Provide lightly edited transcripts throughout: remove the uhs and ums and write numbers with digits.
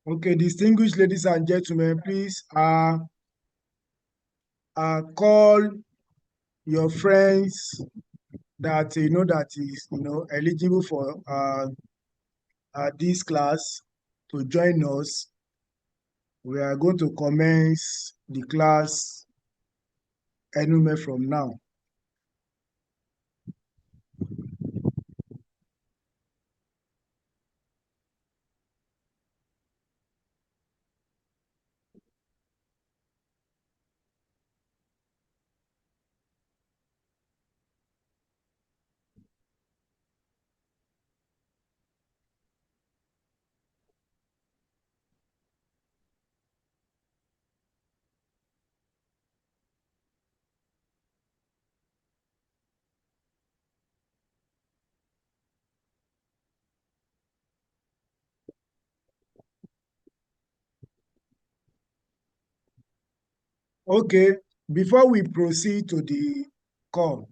Okay, distinguished ladies and gentlemen, please call your friends that you know that is eligible for this class to join us. We are going to commence the class anywhere from now. Okay, before we proceed to the call,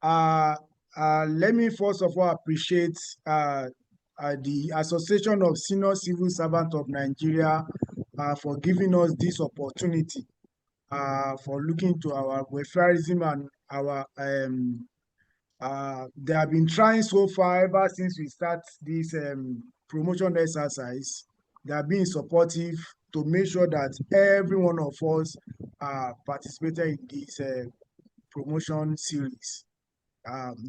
uh, let me first of all appreciate the Association of Senior Civil Servants of Nigeria for giving us this opportunity, for looking to our welfareism and our they have been trying so far ever since we start this promotion exercise. They have been supportive to make sure that every one of us participated in this promotion series,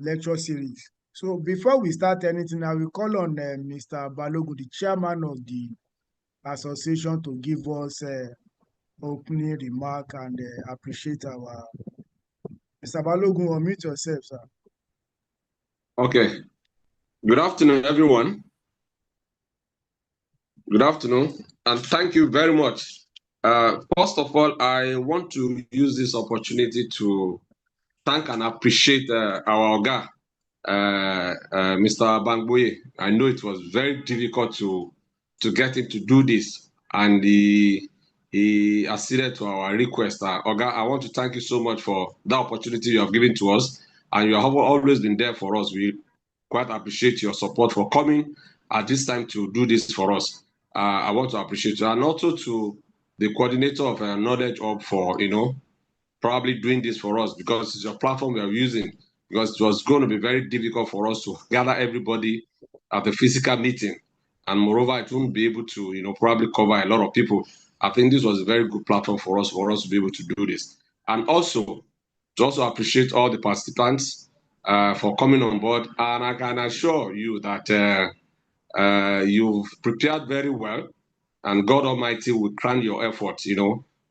lecture series. So before we start anything, I will call on Mr. Balogun, the chairman of the association, to give us opening remark and appreciate our Mr. Balogun. Unmute yourself, sir. Okay. Good afternoon, everyone. Good afternoon, and thank you very much. First of all, I want to use this opportunity to thank and appreciate our Oga, Mr. Bangboye. I know it was very difficult to get him to do this, and he acceded to our request. Oga, I want to thank you so much for the opportunity you have given to us, and you have always been there for us. We quite appreciate your support for coming at this time to do this for us. I want to appreciate you, and also to the coordinator of Knowledge Hub for probably doing this for us, because it's your platform we are using, because it was going to be very difficult for us to gather everybody at the physical meeting, and moreover it won't be able to probably cover a lot of people. I think this was a very good platform for us to be able to do this, and also to also appreciate all the participants for coming on board. And I can assure you that you've prepared very well, and God Almighty will crown your effort,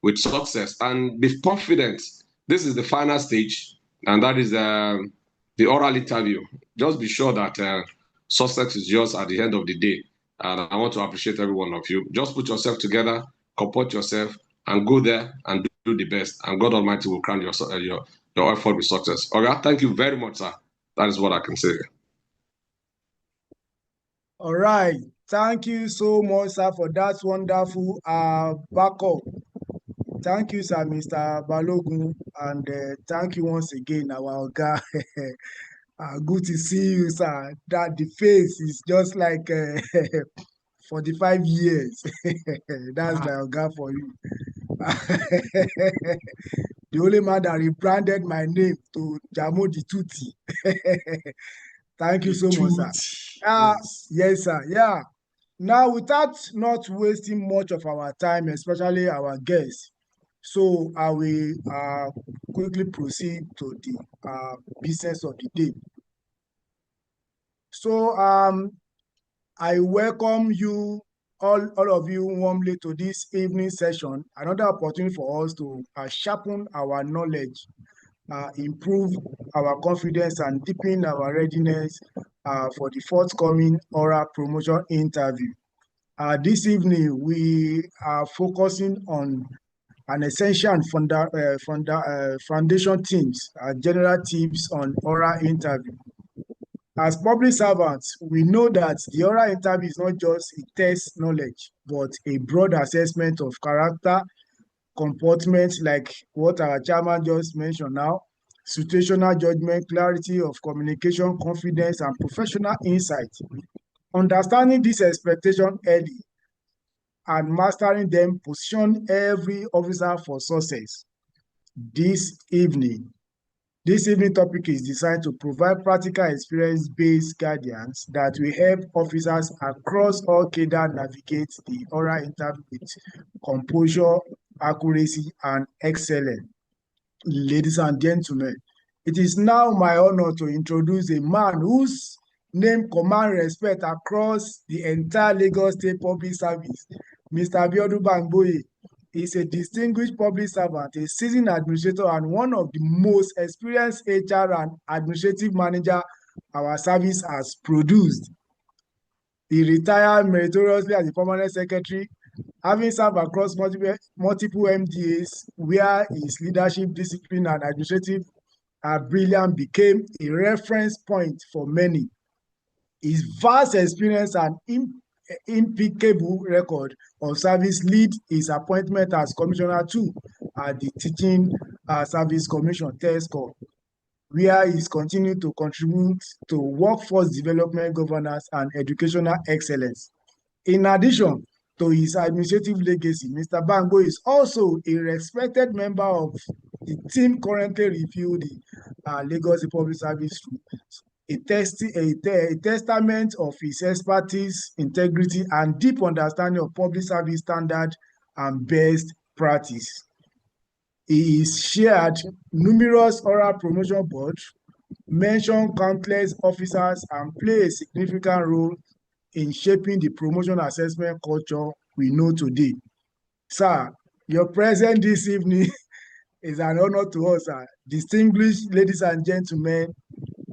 with success. And be confident. This is the final stage, and that is the oral interview. Just be sure that success is yours at the end of the day. And I want to appreciate every one of you. Just put yourself together, comport yourself, and go there and do the best. And God Almighty will crown your effort with success. Okay, thank you very much, sir. That is what I can say. All right. Thank you so much, sir, for that wonderful backup. Thank you, sir, Mr. Balogun, and thank you once again, our guy. Good to see you, sir. That the face is just like 45 years. That's my guy for you. The only man that rebranded my name to Jamo the Tutti. Thank you so much, sir. Yes, sir. Yeah. Now, without not wasting much of our time, especially our guests, so I will quickly proceed to the business of the day. So I welcome you, all of you, warmly to this evening session, another opportunity for us to sharpen our knowledge, improve our confidence, and deepen our readiness for the forthcoming oral promotion interview. This evening, we are focusing on an essential and foundation themes, general tips on oral interview. As public servants, we know that the oral interview is not just a test knowledge, but a broad assessment of character, comportment, like what our chairman just mentioned now, situational judgment, clarity of communication, confidence, and professional insight. Understanding this expectation early and mastering them position every officer for success. This evening topic is designed to provide practical experience-based guidance that will help officers across all cadre navigate the oral interview with composure, accuracy, and excellence. Ladies and gentlemen, it is now my honor to introduce a man whose name command respect across the entire Lagos State Public Service. Mr. Abiodun Bangboye is a distinguished public servant, a seasoned administrator, and one of the most experienced HR and administrative manager our service has produced. He retired meritoriously as a permanent secretary, having served across multiple MDAs, where his leadership, discipline, and administrative brilliance became a reference point for many. His vast experience and impeccable record of service lead his appointment as Commissioner 2 at the Teaching Service Commission, TESCO, where he's continued to contribute to workforce development, governance, and educational excellence. In addition to his administrative legacy, Mr. Bangboye is also a respected member of the team currently reviewing the Lagos Public Service, a testament of his expertise, integrity, and deep understanding of public service standard and best practice. He is shared numerous oral promotion boards, mentioned countless officers, and played a significant role in shaping the promotion assessment culture we know today. Sir, your presence this evening is an honor to us, sir. Distinguished ladies and gentlemen,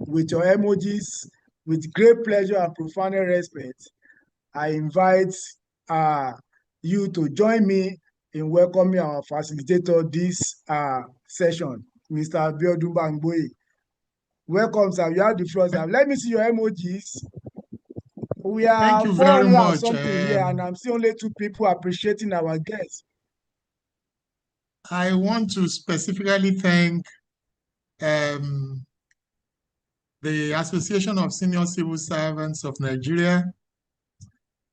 with your emojis, with great pleasure and profound respect, I invite you to join me in welcoming our facilitator this session, Mr. Abiodun Bangboye. Welcome, sir. You have the floor, sir. Let me see your emojis. We are 400 and something here, and I'm seeing only 2 people appreciating our guests. I want to specifically thank the Association of Senior Civil Servants of Nigeria,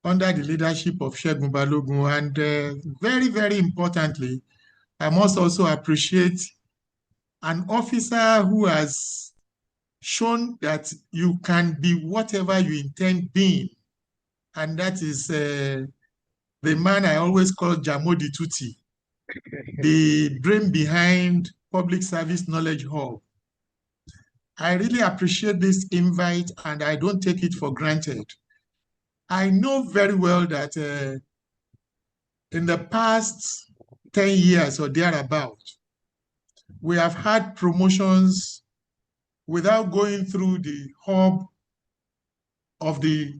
under the leadership of Segun Balogun, and very, very importantly, I must also appreciate an officer who has shown that you can be whatever you intend being, and that is the man I always call Jamodi Tuti, the brain behind Public Service Knowledge Hub. I really appreciate this invite, and I don't take it for granted. I know very well that in the past 10 years or thereabout, we have had promotions without going through the hub of the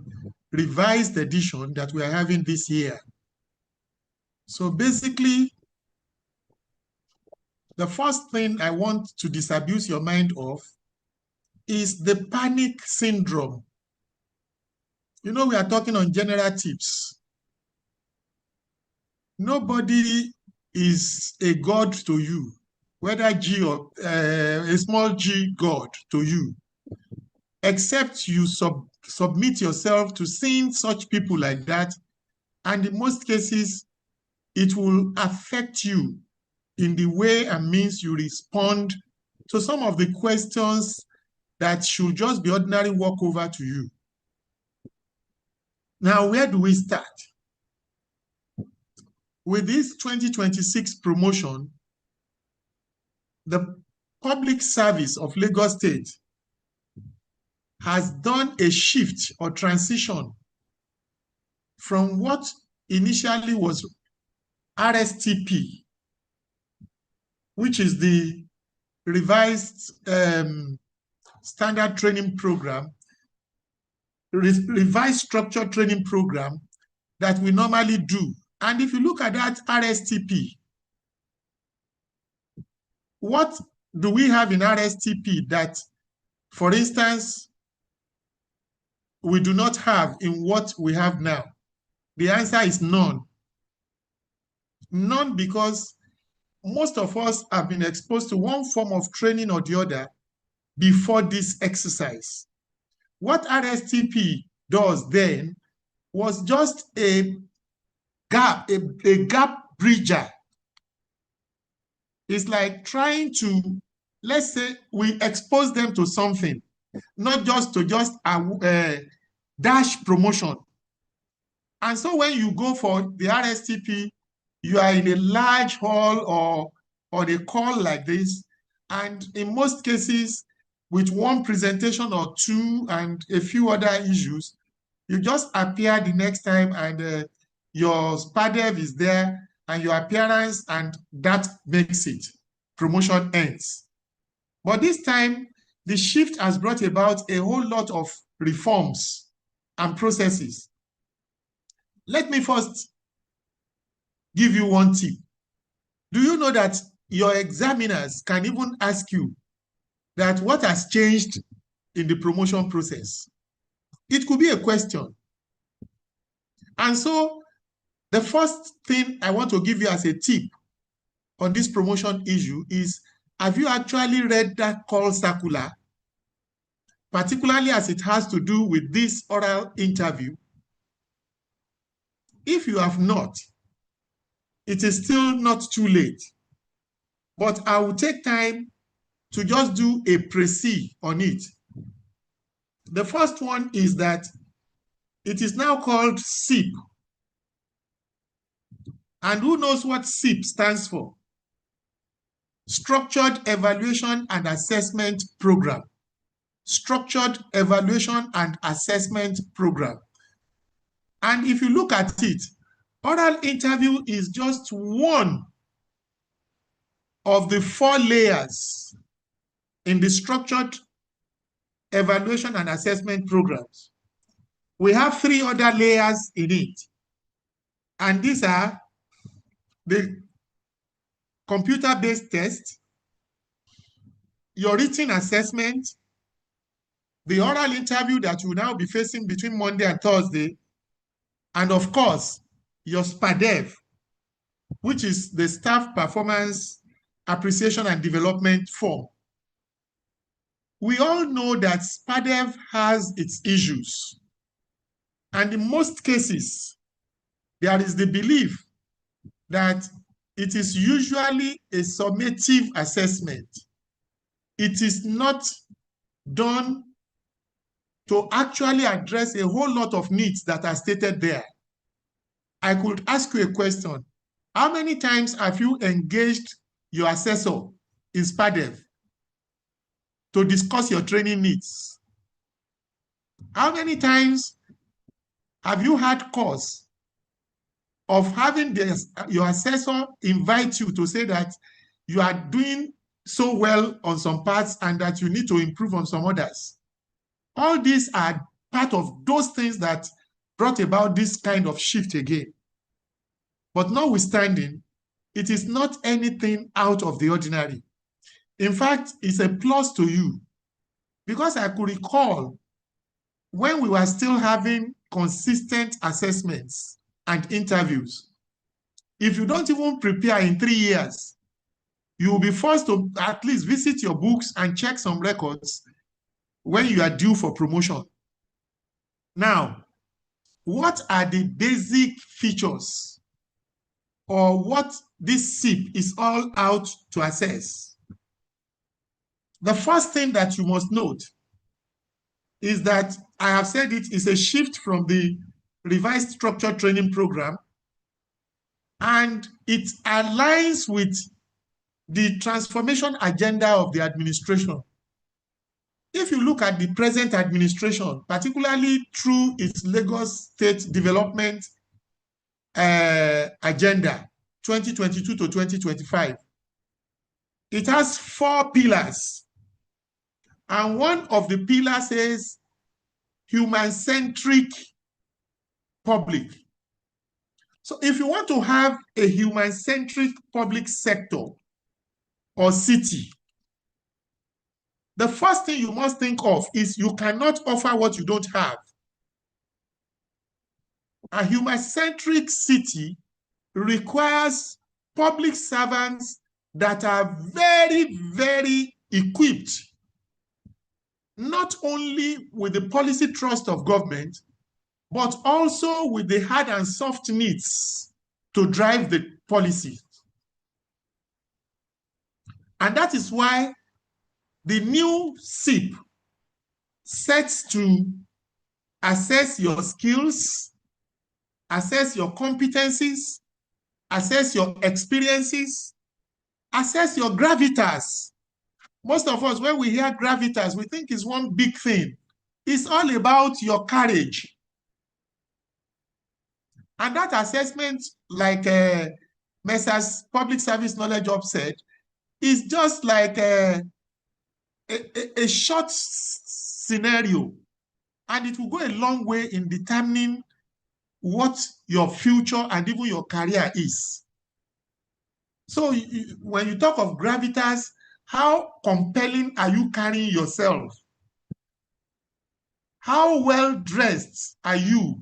revised edition that we are having this year. So basically, the first thing I want to disabuse your mind of is the panic syndrome. You know, we are talking on general tips. Nobody is a god to you, whether G or a small g god to you, except you submit yourself to seeing such people like that, and in most cases, it will affect you in the way and means you respond to some of the questions that should just be ordinary walkover to you. Now, where do we start? With this 2026 promotion, the public service of Lagos State has done a shift or transition from what initially was RSTP, which is the revised standard training program, revised structured training program that we normally do. And if you look at that RSTP, what do we have in RSTP that, for instance, we do not have in what we have now? The answer is none. None, because most of us have been exposed to one form of training or the other before this exercise. What RSTP does then was just a gap, a gap bridger. It's like trying to, let's say, we expose them to something, not just to dash promotion. And so when you go for the RSTP, you are in a large hall or on a call like this, and in most cases, with one presentation or two and a few other issues, you just appear the next time and your SPADEV is there and your appearance, and that makes it. Promotion ends. But this time, the shift has brought about a whole lot of reforms and processes. Let me first give you one tip. Do you know that your examiners can even ask you that what has changed in the promotion process? It could be a question. And so the first thing I want to give you as a tip on this promotion issue is, have you actually read that call circular, particularly as it has to do with this oral interview? If you have not, it is still not too late. But I will take time to just do a précis on it. The first one is that it is now called SIP. And who knows what SIP stands for? Structured Evaluation and Assessment Program. Structured Evaluation and Assessment Program. And if you look at it, oral interview is just one of the 4 layers in the Structured Evaluation and Assessment Programs. We have 3 other layers in it. And these are the computer-based test, your written assessment, the oral interview that you will now be facing between Monday and Thursday, and of course, your SPADEV, which is the Staff Performance Appreciation and Development Form. We all know that SPADEV has its issues. And in most cases, there is the belief that it is usually a summative assessment. It is not done to actually address a whole lot of needs that are stated there. I could ask you a question. How many times have you engaged your assessor in SPADEV to discuss your training needs? How many times have you had cause of having your assessor invite you to say that you are doing so well on some parts and that you need to improve on some others? All these are part of those things that brought about this kind of shift again. But notwithstanding, it is not anything out of the ordinary. In fact, it's a plus to you, because I could recall when we were still having consistent assessments and interviews. If you don't even prepare in 3 years, you will be forced to at least visit your books and check some records when you are due for promotion. Now, what are the basic features, or what this SIP is all out to assess? The first thing that you must note is that, I have said it, is a shift from the revised structured training program, and it aligns with the transformation agenda of the administration. If you look at the present administration, particularly through its Lagos State Development Agenda 2022 to 2025, it has 4 pillars. And one of the pillars is human-centric public. So if you want to have a human-centric public sector or city, the first thing you must think of is you cannot offer what you don't have. A human-centric city requires public servants that are very, very equipped, not only with the policy trust of government, but also with the hard and soft needs to drive the policy. And that is why the new SIP sets to assess your skills, assess your competencies, assess your experiences, assess your gravitas. Most of us, when we hear gravitas, we think it's one big thing. It's all about your courage. And that assessment, like Messrs. Public Service Knowledge Hub said, is just like a short scenario. And it will go a long way in determining what your future and even your career is. So when you talk of gravitas, how compelling are you carrying yourself? How well dressed are you?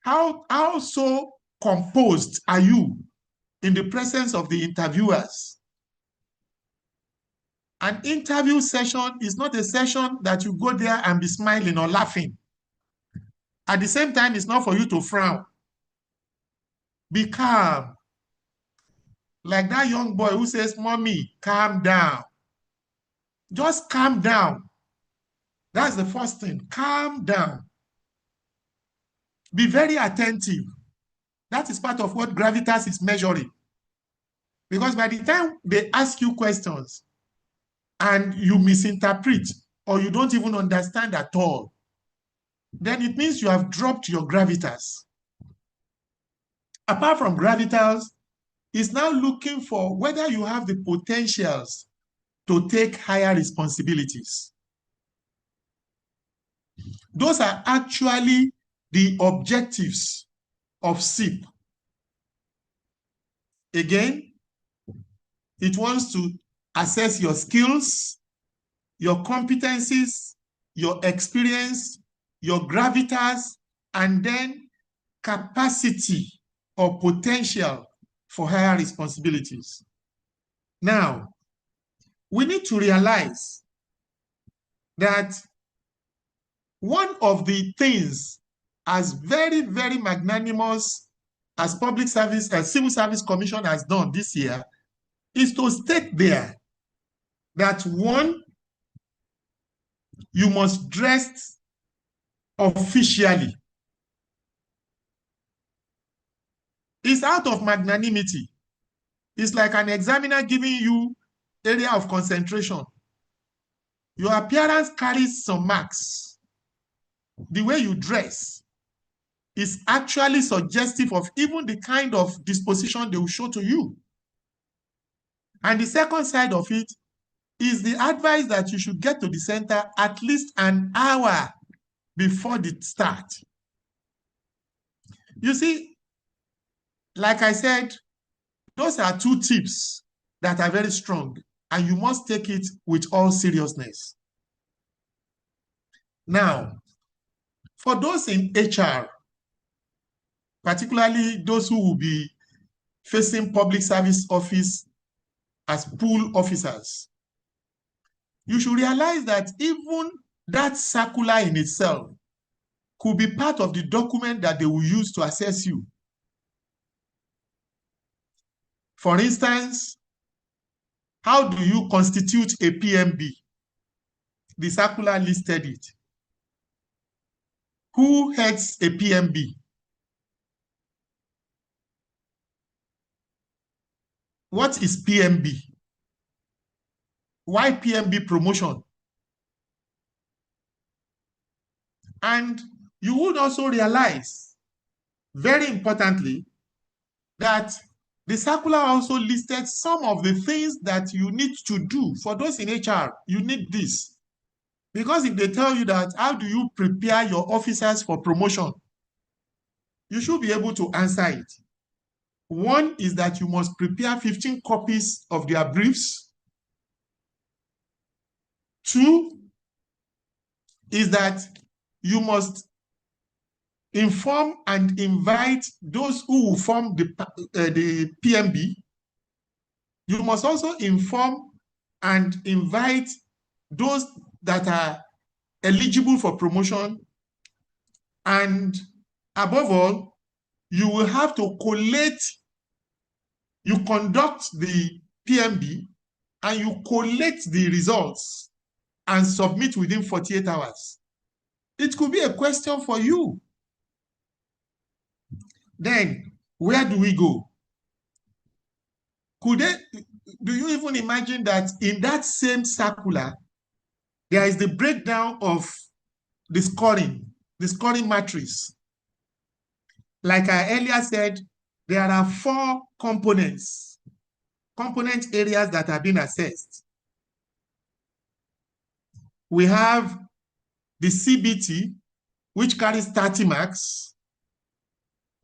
How so composed are you in the presence of the interviewers? An interview session is not a session that you go there and be smiling or laughing. At the same time, it's not for you to frown. Be calm. Like that young boy who says, "Mommy, calm down." Just calm down. That's the first thing. Calm down. Be very attentive. That is part of what gravitas is measuring. Because by the time they ask you questions and you misinterpret or you don't even understand at all, then it means you have dropped your gravitas. Apart from gravitas, it's now looking for whether you have the potentials to take higher responsibilities. Those are actually the objectives of SIP. Again, it wants to assess your skills, your competencies, your experience, your gravitas, and then capacity or potential for higher responsibilities. Now, we need to realize that one of the things as very, very magnanimous as Public Service, as Civil Service Commission has done this year is to state there that one, you must dress officially. It's out of magnanimity. It's like an examiner giving you area of concentration. Your appearance carries some marks. The way you dress is actually suggestive of even the kind of disposition they will show to you. And the second side of it is the advice that you should get to the center at least an hour before the start. You see, like I said, those are two tips that are very strong, and you must take it with all seriousness. Now, for those in HR, particularly those who will be facing public service office as pool officers, you should realize that even that circular in itself could be part of the document that they will use to assess you. For instance, how do you constitute a PMB? The circular listed it. Who heads a PMB? What is PMB? Why PMB promotion? And you would also realize, very importantly, that the circular also listed some of the things that you need to do. For those in HR, you need this. Because if they tell you that, how do you prepare your officers for promotion? You should be able to answer it. One is that you must prepare 15 copies of their briefs. Two is that you must inform and invite those who will form the PMB. You must also inform and invite those that are eligible for promotion. And above all, you will have to collate, you conduct the PMB, and you collate the results and submit within 48 hours. It could be a question for you. Then, where do we go? Do you even imagine that in that same circular, there is the breakdown of the scoring matrix? Like I earlier said, there are 4 component areas that have been assessed. We have the CBT, which carries 30 marks.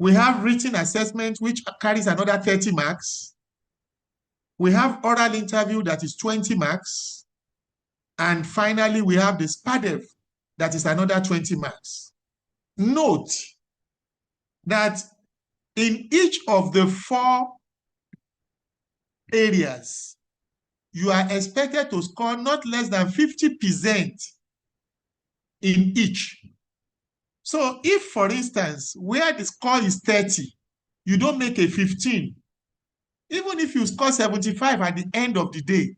We have written assessment, which carries another 30 marks. We have oral interview, that is 20 marks. And finally, we have the SPADEV, that is another 20 marks. Note that in each of the 4 areas, you are expected to score not less than 50% in each. So if, for instance, where the score is 30, you don't make a 15, even if you score 75 at the end of the day,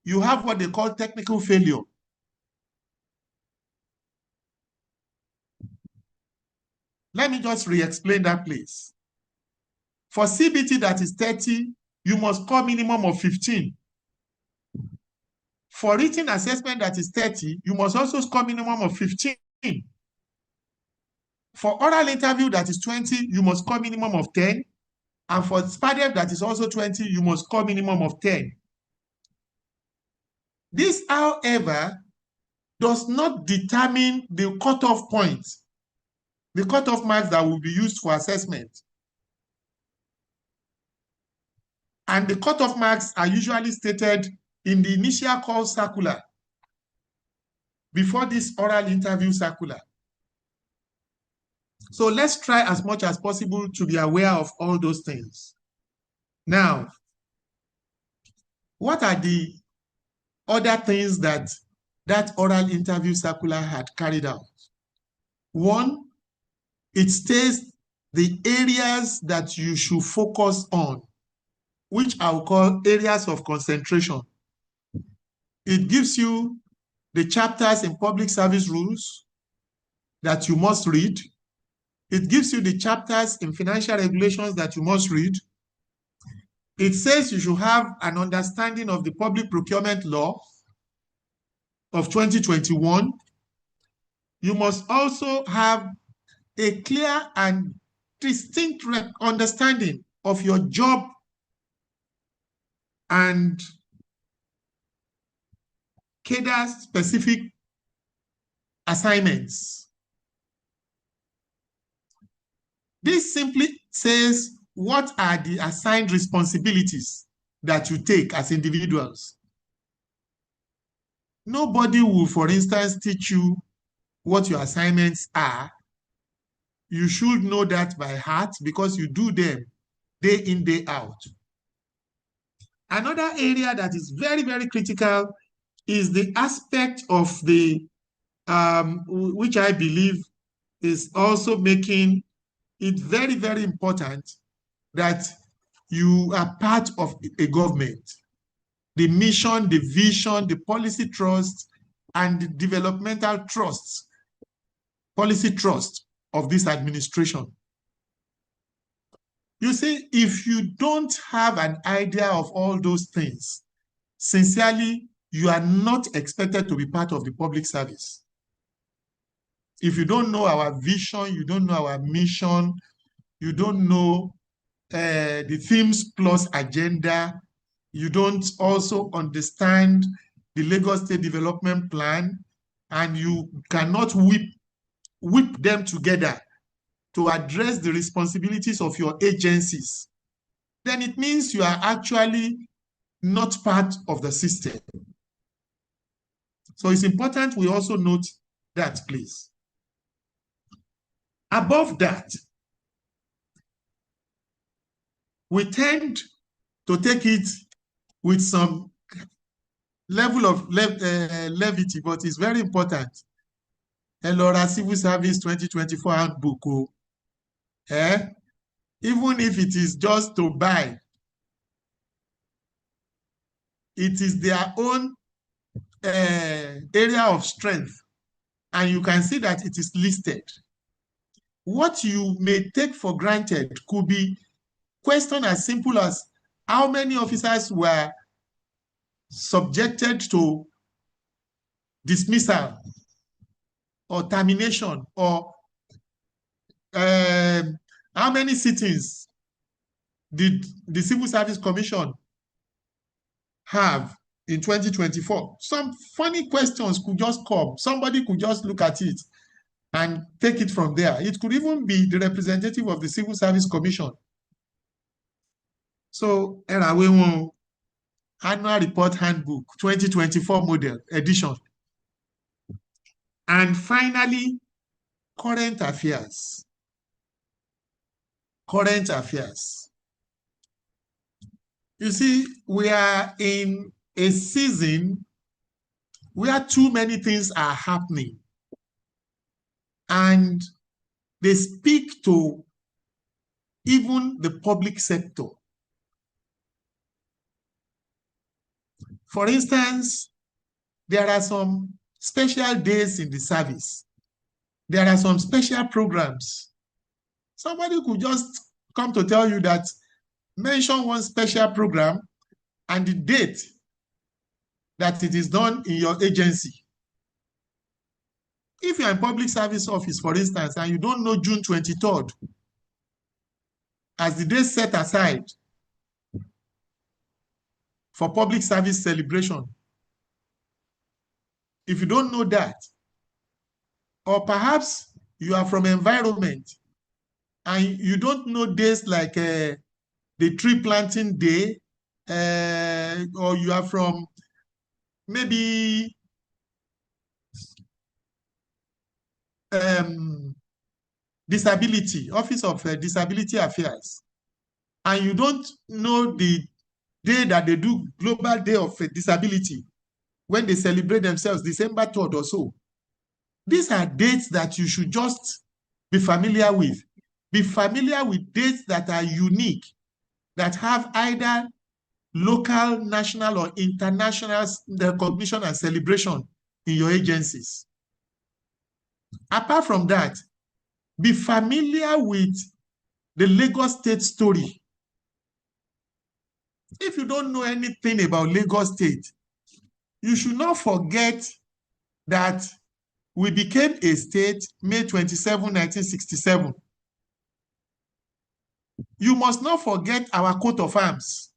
you have what they call technical failure. Let me just re-explain that, please. For CBT that is 30, you must score minimum of 15. For written assessment that is 30, you must also score minimum of 15. For oral interview that is 20, you must score minimum of 10. And for SPADEV that is also 20, you must score minimum of 10. This, however, does not determine the cutoff point, the cutoff marks that will be used for assessment. And the cutoff marks are usually stated in the initial call circular before this oral interview circular. So let's try as much as possible to be aware of all those things. Now, what are the other things that oral interview circular had carried out? One, it states the areas that you should focus on, which I will call areas of concentration. It gives you the chapters in public service rules that you must read. It gives you the chapters in financial regulations that you must read. It says you should have an understanding of the public procurement law of 2021. You must also have a clear and distinct understanding of your job and cadre-specific assignments. This simply says what are the assigned responsibilities that you take as individuals. Nobody will, for instance, teach you what your assignments are. You should know that by heart because you do them day in, day out. Another area that is very, very critical is the aspect of the, which I believe is also making it very, very important that you are part of a government. The mission, the vision, the policy trust, and the developmental trusts, policy trust of this administration. You see, if you don't have an idea of all those things, sincerely, you are not expected to be part of the public service. If you don't know our vision, you don't know our mission, you don't know the themes plus agenda, you don't also understand the Lagos State Development Plan, and you cannot whip them together to address the responsibilities of your agencies, then it means you are actually not part of the system. So it's important we also note that, please. Above that, we tend to take it with some level of levity, but it's very important. Elora Civil Service 2024 handbook. Even if it is just to buy, it is their own area of strength, and you can see that it is listed. What you may take for granted could be question as simple as how many officers were subjected to dismissal or termination, or how many sittings did the Civil Service Commission have in 2024? Some funny questions could just come. Somebody could just look at it and take it from there. It could even be the representative of the Civil Service Commission. So, annual report handbook 2024 model edition. And finally, current affairs. Current affairs. You see, we are in a season where too many things are happening, and they speak to even the public sector. For instance, there are some special days in the service. There are some special programs. Somebody could just come to tell you that mention one special program and the date that it is done in your agency. If you're in public service office, for instance, and you don't know June 23rd as the day set aside for public service celebration, if you don't know that, or perhaps you are from environment and you don't know days like the tree planting day, or you are from maybe disability, Office of Disability Affairs, and you don't know the day that they do Global Day of Disability, when they celebrate themselves, December 3rd or so. These are dates that you should just be familiar with. Be familiar with dates that are unique, that have either local, national, or international recognition and celebration in your agencies. Apart from that, be familiar with the Lagos State story. If you don't know anything about Lagos State, you should not forget that we became a state May 27, 1967. You must not forget our coat of arms.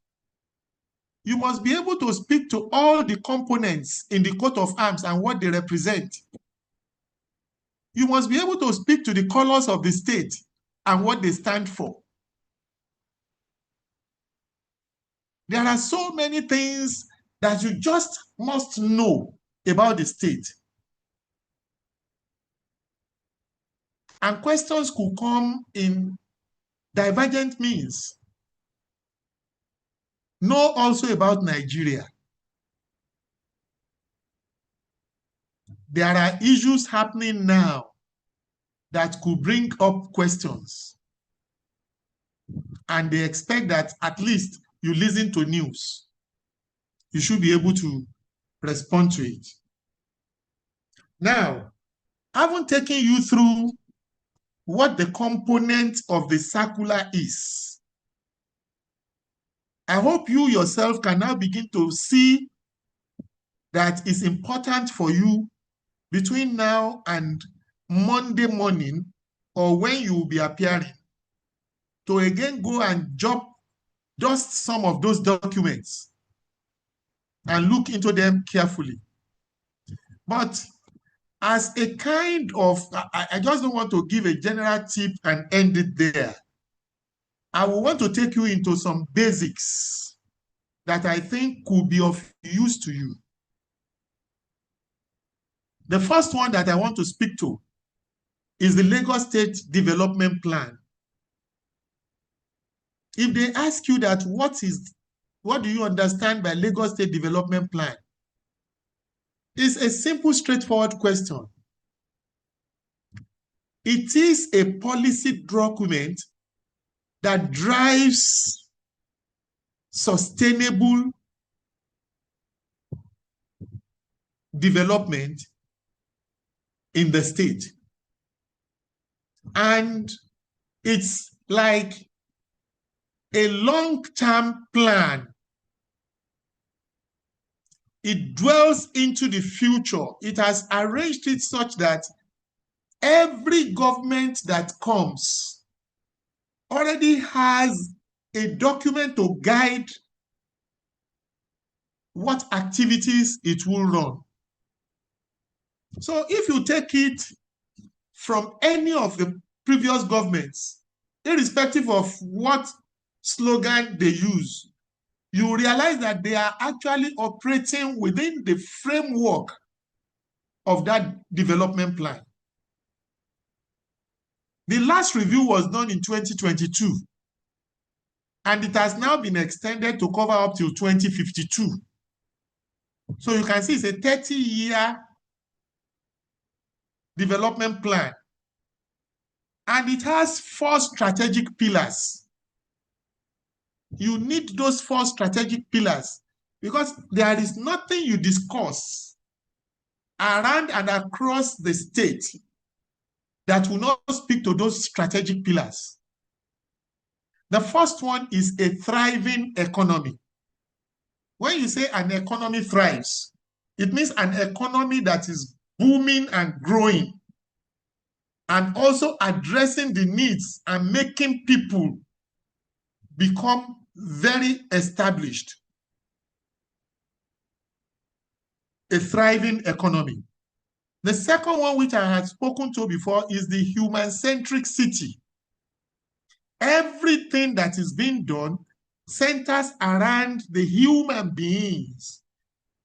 You must be able to speak to all the components in the coat of arms and what they represent. You must be able to speak to the colors of the state and what they stand for. There are so many things that you just must know about the state. And questions could come in divergent means. Know also about Nigeria. There are issues happening now that could bring up questions. And they expect that at least you listen to news. You should be able to respond to it. Now, I haven't taken you through what the component of the circular is. I hope you yourself can now begin to see that it's important for you between now and Monday morning, or when you will be appearing, to again go and dust some of those documents and look into them carefully. But as a kind of, I just don't want to give a general tip and end it there. I will want to take you into some basics that I think could be of use to you. The first one that I want to speak to is the Lagos State Development Plan. If they ask you that, what do you understand by Lagos State Development Plan? It's a simple, straightforward question. It is a policy document that drives sustainable development in the state. And it's like a long-term plan. It dwells into the future. It has arranged it such that every government that comes already has a document to guide what activities it will run. So if you take it from any of the previous governments, irrespective of what slogan they use, you realize that they are actually operating within the framework of that development plan. The last review was done in 2022, and it has now been extended to cover up till 2052. So you can see it's a 30-year development plan, and it has 4 strategic pillars. You need those 4 strategic pillars because there is nothing you discuss around and across the state that will not speak to those strategic pillars. The first one is a thriving economy. When you say an economy thrives, it means an economy that is booming and growing and also addressing the needs and making people become very established. A thriving economy. The second one, which I had spoken to before, is the human-centric city. Everything that is being done centers around the human beings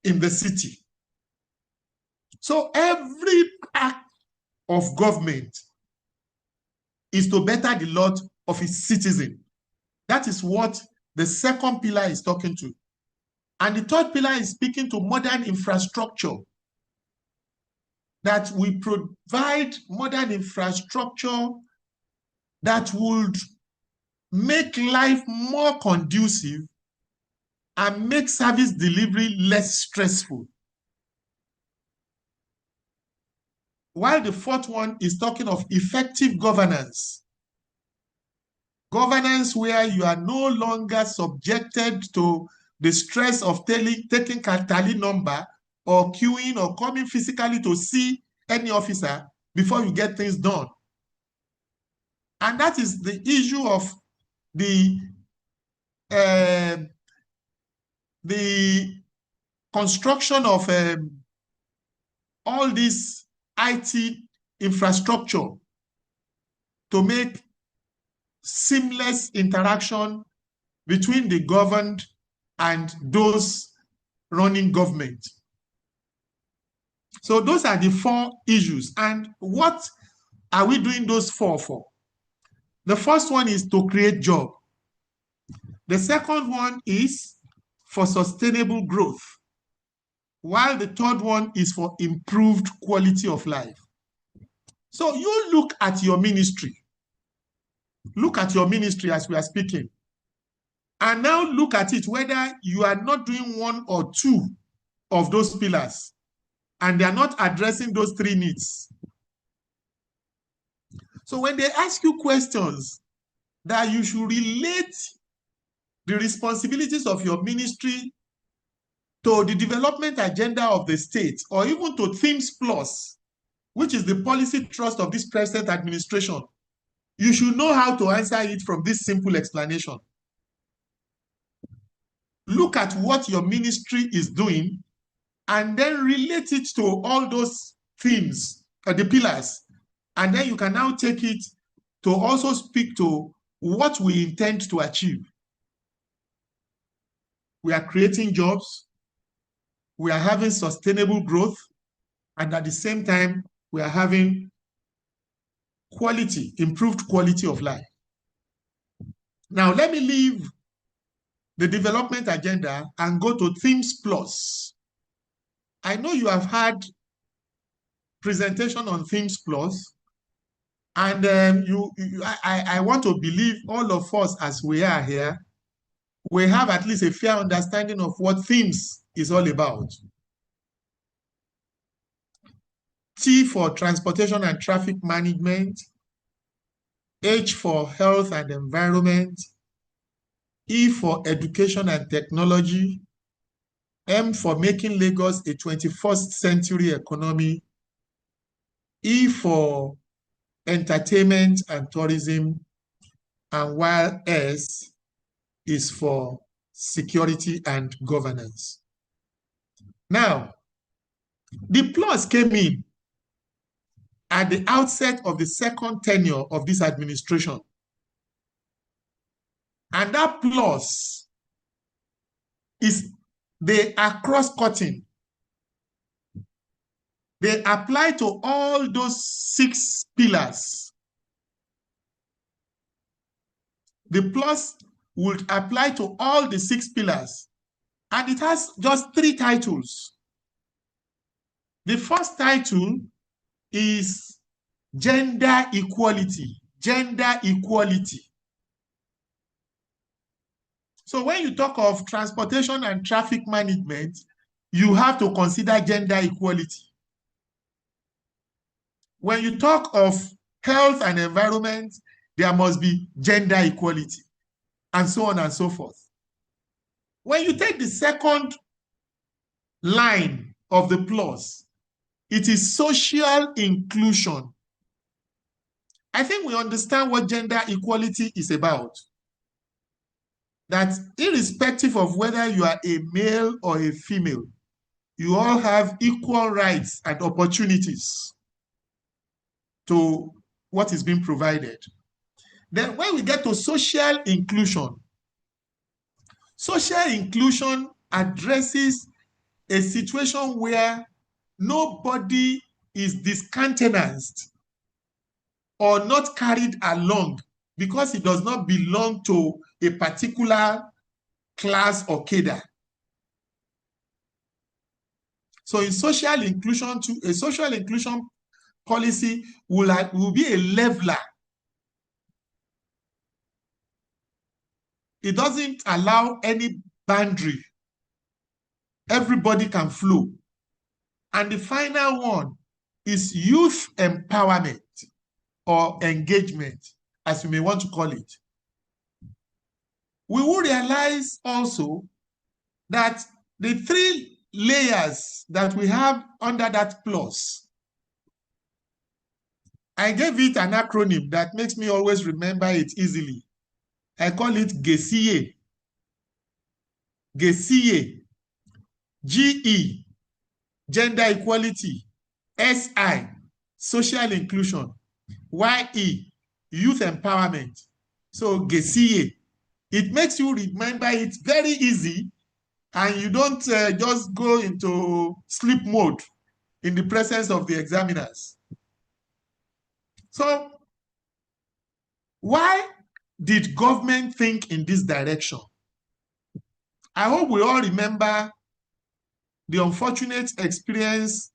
in the city. So every act of government is to better the lot of its citizen. That is what the second pillar is talking to. And the third pillar is speaking to modern infrastructure, that we provide modern infrastructure that would make life more conducive and make service delivery less stressful. While the fourth one is talking of effective governance. Governance where you are no longer subjected to the stress of taking tally number or queuing or coming physically to see any officer before you get things done. And that is the issue of the construction of all this IT infrastructure to make seamless interaction between the governed and those running government. So those are the 4 issues. And what are we doing those 4 for? The first one is to create jobs. The second one is for sustainable growth, while the third one is for improved quality of life. So you look at your ministry. Look at your ministry as we are speaking. And now look at it whether you are not doing 1 or 2 of those pillars, and they are not addressing those 3 needs. So when they ask you questions that you should relate the responsibilities of your ministry to the development agenda of the state, or even to Themes Plus, which is the policy thrust of this present administration, you should know how to answer it from this simple explanation. Look at what your ministry is doing and then relate it to all those themes, the pillars. And then you can now take it to also speak to what we intend to achieve. We are creating jobs, we are having sustainable growth, and at the same time, we are having quality, improved quality of life. Now, let me leave the development agenda and go to Themes Plus. I know you have had presentation on Themes Plus, And I want to believe all of us as we are here, we have at least a fair understanding of what themes is all about. T for transportation and traffic management, H for health and environment, E for education and technology, M for making Lagos a 21st century economy, E for entertainment and tourism, and while S is for security and governance. Now, the plus came in at the outset of the second tenure of this administration. And that plus is they are cross-cutting. They apply to all those 6 pillars. The plus would apply to all the 6 pillars. And it has just 3 titles. The first title is gender equality. Gender equality. So when you talk of transportation and traffic management, you have to consider gender equality. When you talk of health and environment, there must be gender equality, and so on and so forth. When you take the second line of the plus, it is social inclusion. I think we understand what gender equality is about. That irrespective of whether you are a male or a female, you all have equal rights and opportunities to what is being provided. Then when we get to social inclusion addresses a situation where nobody is discountenanced or not carried along because he does not belong to a particular class or cadre. So in social inclusion, a social inclusion policy will be a leveler. It doesn't allow any boundary. Everybody can flow. And the final one is youth empowerment or engagement, as you may want to call it. We will realize also that the 3 layers that we have under that plus, I gave it an acronym that makes me always remember it easily. I call it GESIE. GESIE. GE, gender equality. SI, social inclusion. YE, youth empowerment. So GESIE. It makes you remember it very easy, and you don't just go into sleep mode in the presence of the examiners. So why did government think in this direction? I hope we all remember the unfortunate experience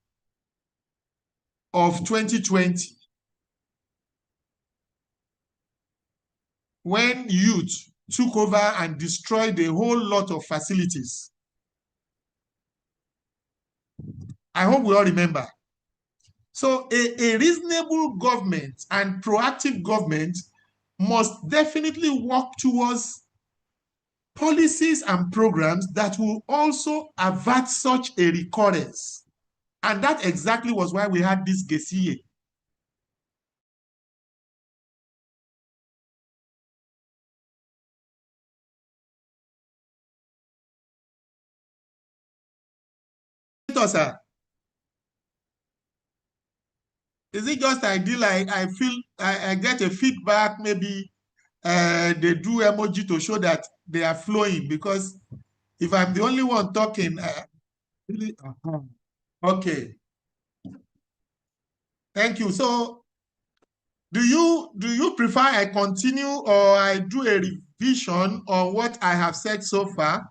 of 2020 when youth took over and destroyed a whole lot of facilities. I hope we all remember. So a reasonable government and proactive government must definitely work towards policies and programs that will also avert such a recurrence. And that exactly was why we had this GESIE. Sir, is it just ideal? I feel I get a feedback, maybe they do emoji to show that they are flowing, because if I'm the only one talking, really, okay. Thank you. So do you prefer I continue or I do a revision on what I have said so far?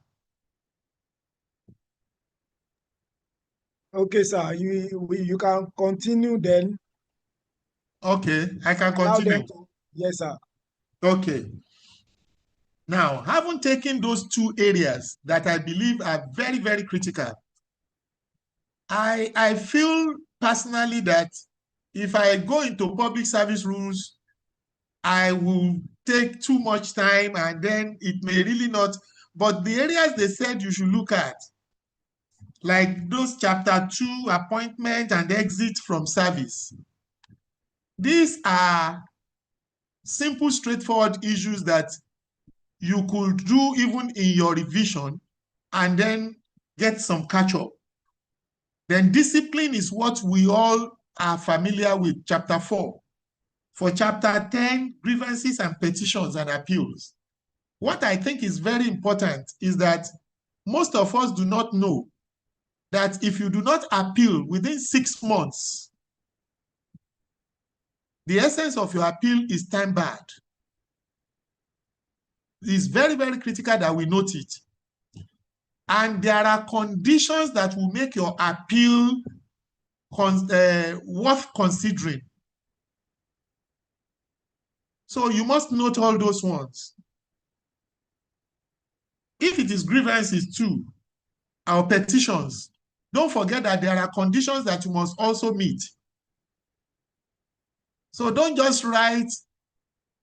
Okay, sir, you can continue then. Okay, I can Allow continue. them to, yes, sir. Okay. Now, having taken those two areas that I believe are very, very critical, I feel personally that if I go into public service rules, I will take too much time and then it may really not. But the areas they said you should look at, like those chapter 2, appointment and exit from service, these are simple, straightforward issues that you could do even in your revision and then get some catch up. Then discipline is what we all are familiar with, chapter 4. For chapter 10, grievances and petitions and appeals. What I think is very important is that most of us do not know that if you do not appeal within 6 months, the essence of your appeal is time barred. It's very, very critical that we note it. And there are conditions that will make your appeal worth considering. So you must note all those ones. If it is grievances too, our petitions, don't forget that there are conditions that you must also meet. So don't just write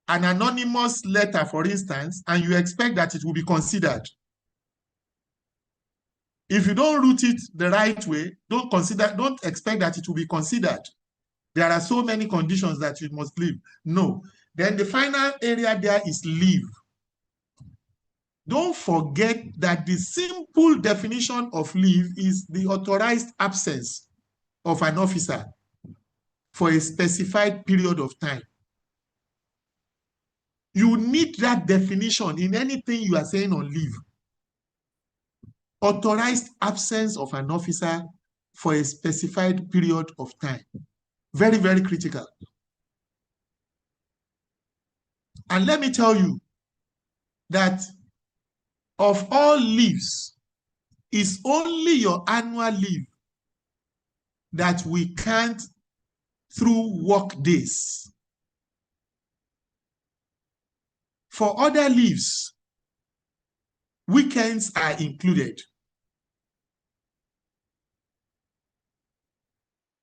an anonymous letter, for instance, and you expect that it will be considered. If you don't route it the right way, don't expect that it will be considered. There are so many conditions that you must leave. No. Then the final area there is leave. Don't forget that the simple definition of leave is the authorized absence of an officer for a specified period of time. You need that definition in anything you are saying on leave. Authorized absence of an officer for a specified period of time. Very, very critical. And let me tell you that of all leaves, it's only your annual leave that we count through work days. For other leaves, weekends are included,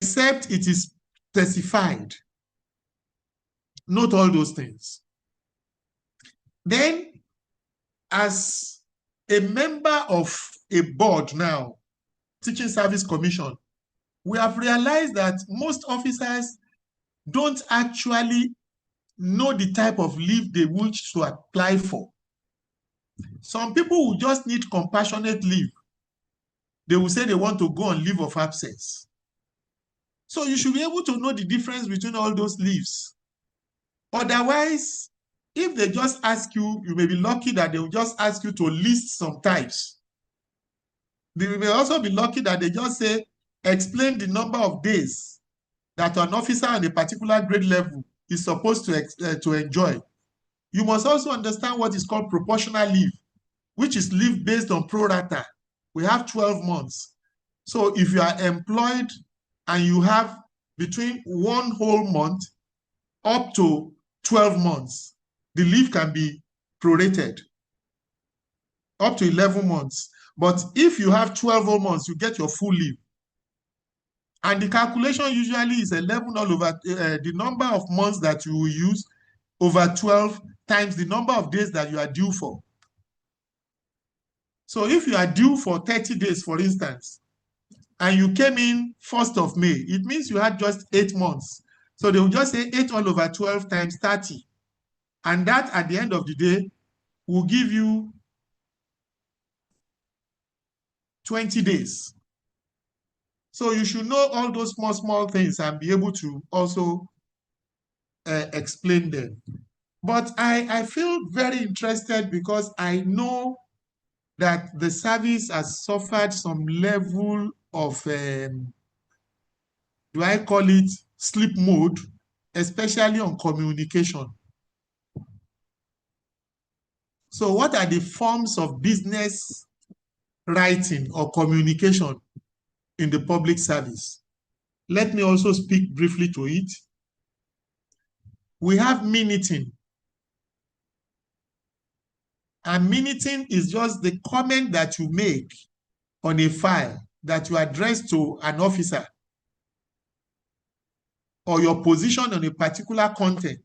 except it is specified. Note all those things. Then, as a member of a board now, Teaching Service Commission, we have realized that most officers don't actually know the type of leave they wish to apply for. Some people will just need compassionate leave. They will say they want to go on leave of absence. So you should be able to know the difference between all those leaves. Otherwise, if they just ask you, you may be lucky that they will just ask you to list some types. They may also be lucky that they just say, explain the number of days that an officer on a particular grade level is supposed to enjoy. You must also understand what is called proportional leave, which is leave based on pro rata. We have 12 months. So if you are employed and you have between 1 whole month up to 12 months, the leave can be prorated up to 11 months. But if you have 12 whole months, you get your full leave. And the calculation usually is 11 all over the number of months that you will use over 12 times the number of days that you are due for. So if you are due for 30 days, for instance, and you came in 1st of May, it means you had just 8 months. So they will just say 8 all over 12 times 30. And that, at the end of the day, will give you 20 days. So you should know all those small things and be able to also explain them. But I feel very interested because I know that the service has suffered some level of, do I call it sleep mode, especially on communication. So what are the forms of business writing or communication in the public service? Let me also speak briefly to it. we have minuting. And minuting is just the comment that you make on a file that you address to an officer or your position on a particular content,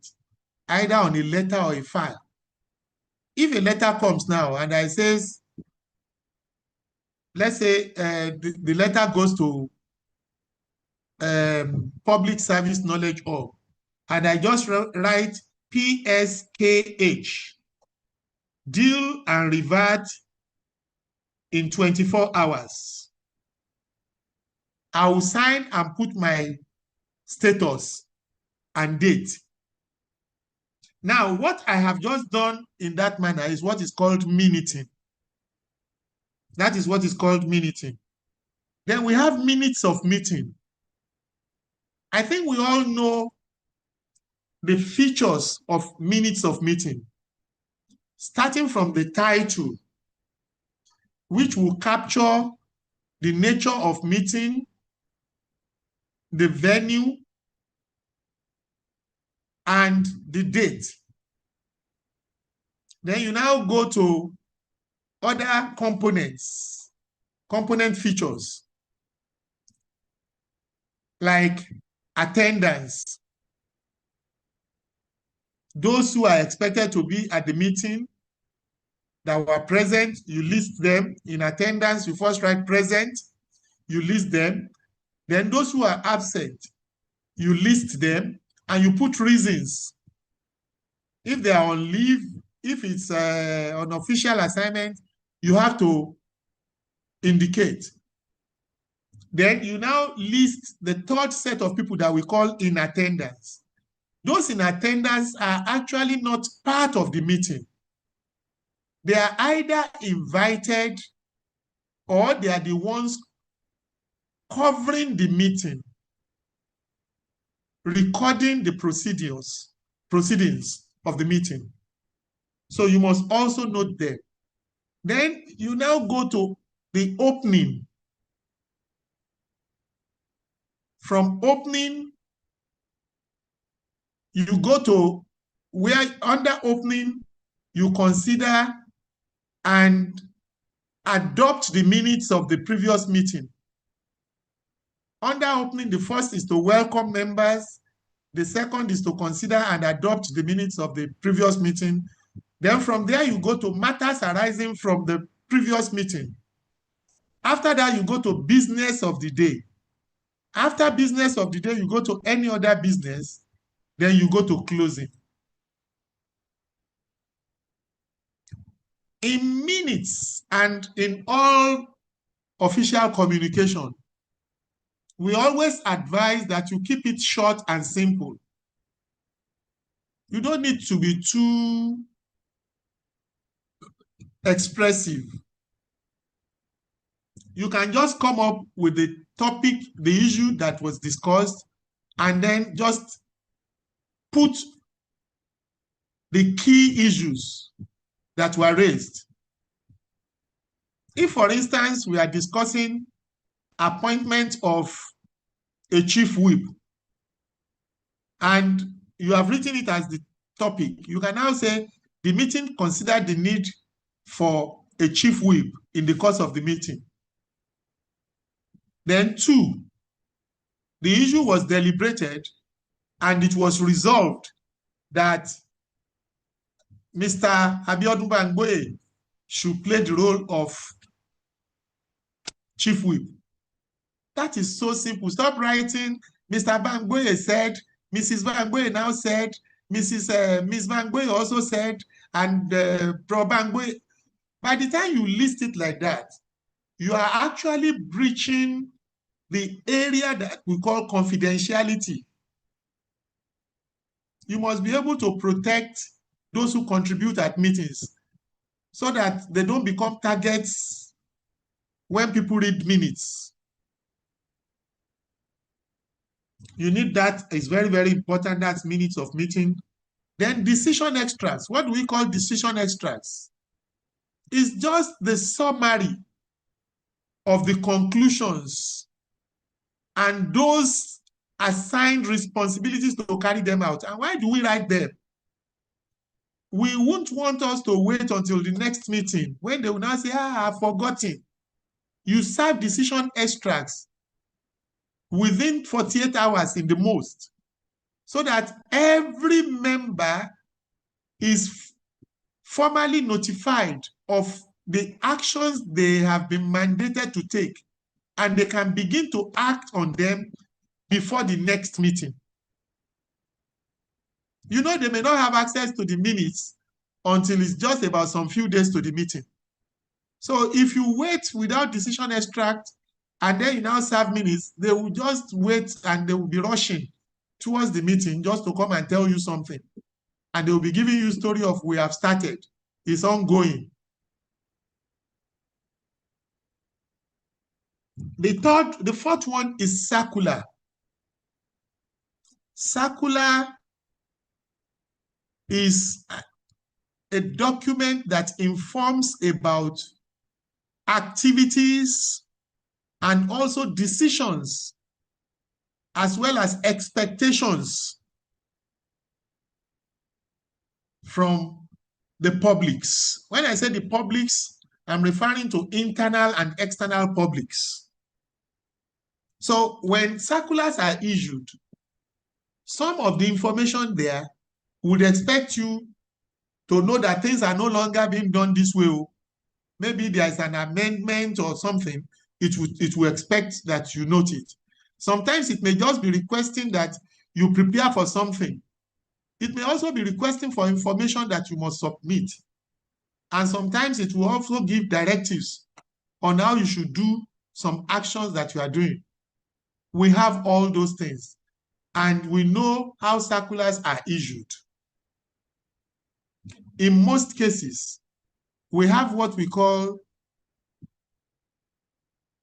either on a letter or a file. If a letter comes now and I says, let's say the letter goes to Public Service Knowledge Hub, and I just write PSKH, deal and revert in 24 hours. I will sign and put my status and date. Now, what I have just done in that manner is what is called minuting. That is what is called minuting. Then we have minutes of meeting. I think we all know the features of minutes of meeting, starting from the title, which will capture the nature of meeting, the venue, and the date. Then you now go to other components, component features, like attendance. Those who are expected to be at the meeting that were present, you list them. In attendance, you first write present, you list them. Then those who are absent, you list them and you put reasons. If they are on leave, if it's an official assignment, you have to indicate. Then you now list the third set of people that we call in attendance. Those in attendance are actually not part of the meeting. They are either invited or they are the ones covering the meeting, recording the proceedings of the meeting. So you must also note them. Then you now go to the opening. From opening, you go to where under opening, you consider and adopt the minutes of the previous meeting. Under opening, the first is to welcome members. The second is to consider and adopt the minutes of the previous meeting. Then from there, you go to matters arising from the previous meeting. After that, you go to business of the day. After business of the day, you go to any other business. Then you go to closing. In minutes and in all official communication, we always advise that you keep it short and simple. You don't need to be too expressive. You can just come up with the topic, the issue that was discussed, and then just put the key issues that were raised. If, for instance, we are discussing appointment of a chief whip, and you have written it as the topic, you can now say the meeting considered the need for a chief whip in the course of the meeting. Then 2, the issue was deliberated and it was resolved that Mr. Abiodun Bangboye should play the role of chief whip. That is so simple. Stop writing, Mr. Bangboye said, Mrs. Bangboye now said, Miss Bangboye also said, and Pro Bangboye. By the time you list it like that, you are actually breaching the area that we call confidentiality. You must be able to protect those who contribute at meetings so that they don't become targets when people read minutes. You need that. It's very, very important. That's minutes of meeting. Then decision extracts. What do we call decision extracts? It's just the summary of the conclusions and those assigned responsibilities to carry them out. And why do we write them? We won't want us to wait until the next meeting when they will now say, I've forgotten. You serve decision extracts within 48 hours in the most, so that every member is formally notified of the actions they have been mandated to take, and they can begin to act on them before the next meeting. You know, they may not have access to the minutes until it's just about some few days to the meeting. So if you wait without decision extract and then you now serve minutes, they will just wait and they will be rushing towards the meeting just to come and tell you something. And they will be giving you a story of, we have started, it's ongoing. The fourth one is circular. Circular is a document that informs about activities and also decisions, as well as expectations from the publics. When I say the publics, I'm referring to internal and external publics. So when circulars are issued, some of the information there would expect you to know that things are no longer being done this way. Maybe there is an amendment or something, it will expect that you note it. Sometimes it may just be requesting that you prepare for something. It may also be requesting for information that you must submit. And sometimes it will also give directives on how you should do some actions that you are doing. We have all those things, and we know how circulars are issued. In most cases, we have what we call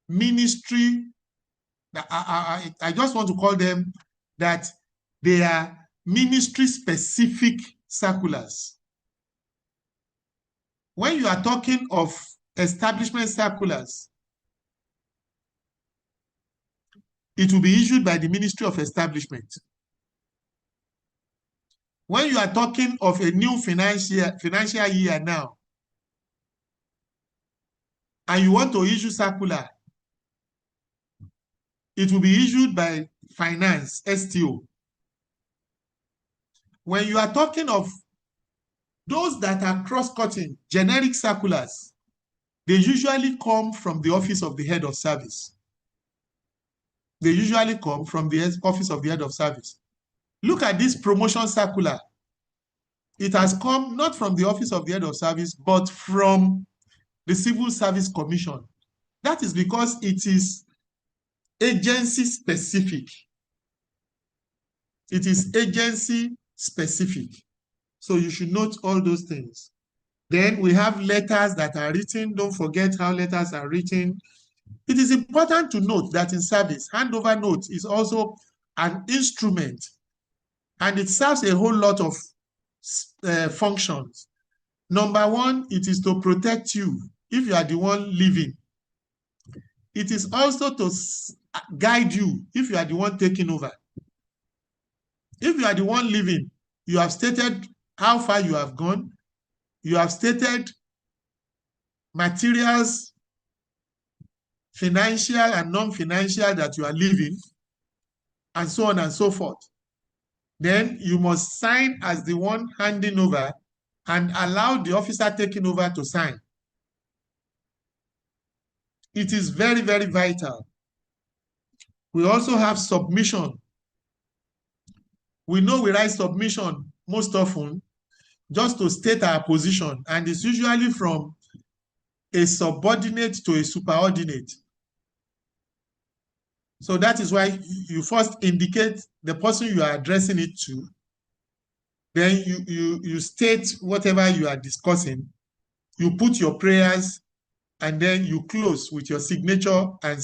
ministry. I just want to call them that they are ministry-specific circulars. When you are talking of establishment circulars, it will be issued by the Ministry of Establishment. When you are talking of a new financial year now, and you want to issue circular, it will be issued by Finance, STO. When you are talking of those that are cross-cutting, generic circulars, they usually come from the Office of the Head of Service. They usually come from the Office of the Head of Service. Look at this promotion circular. It has come not from the Office of the Head of Service, but from the Civil Service Commission. That is because it is agency specific. It is agency specific. So you should note all those things. Then we have letters that are written. Don't forget how letters are written. It is important to note that in service, handover note is also an instrument, and it serves a whole lot of functions. Number one, it is to protect you if you are the one leaving. It is also to guide you if you are the one taking over. If you are the one leaving, you have stated how far you have gone. You have stated materials, financial and non-financial, that you are leaving, and so on and so forth. Then you must sign as the one handing over and allow the officer taking over to sign. It is very, very vital. We also have submission. We know we write submission most often just to state our position, and it's usually from a subordinate to a superordinate. So that is why you first indicate the person you are addressing it to. Then you state whatever you are discussing. You put your prayers, and then you close with your signature and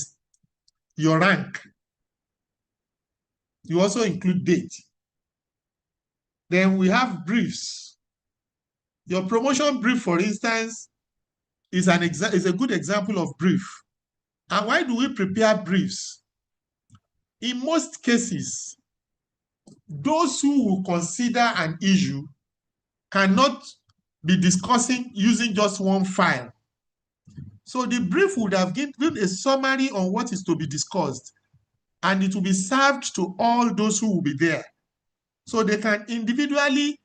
your rank. You also include date. Then we have briefs. Your promotion brief, for instance, is a good example of brief. And why do we prepare briefs? in most cases, those who will consider an issue cannot be discussing using just one file. So the brief would have given a summary on what is to be discussed, and it will be served to all those who will be there. So they can individually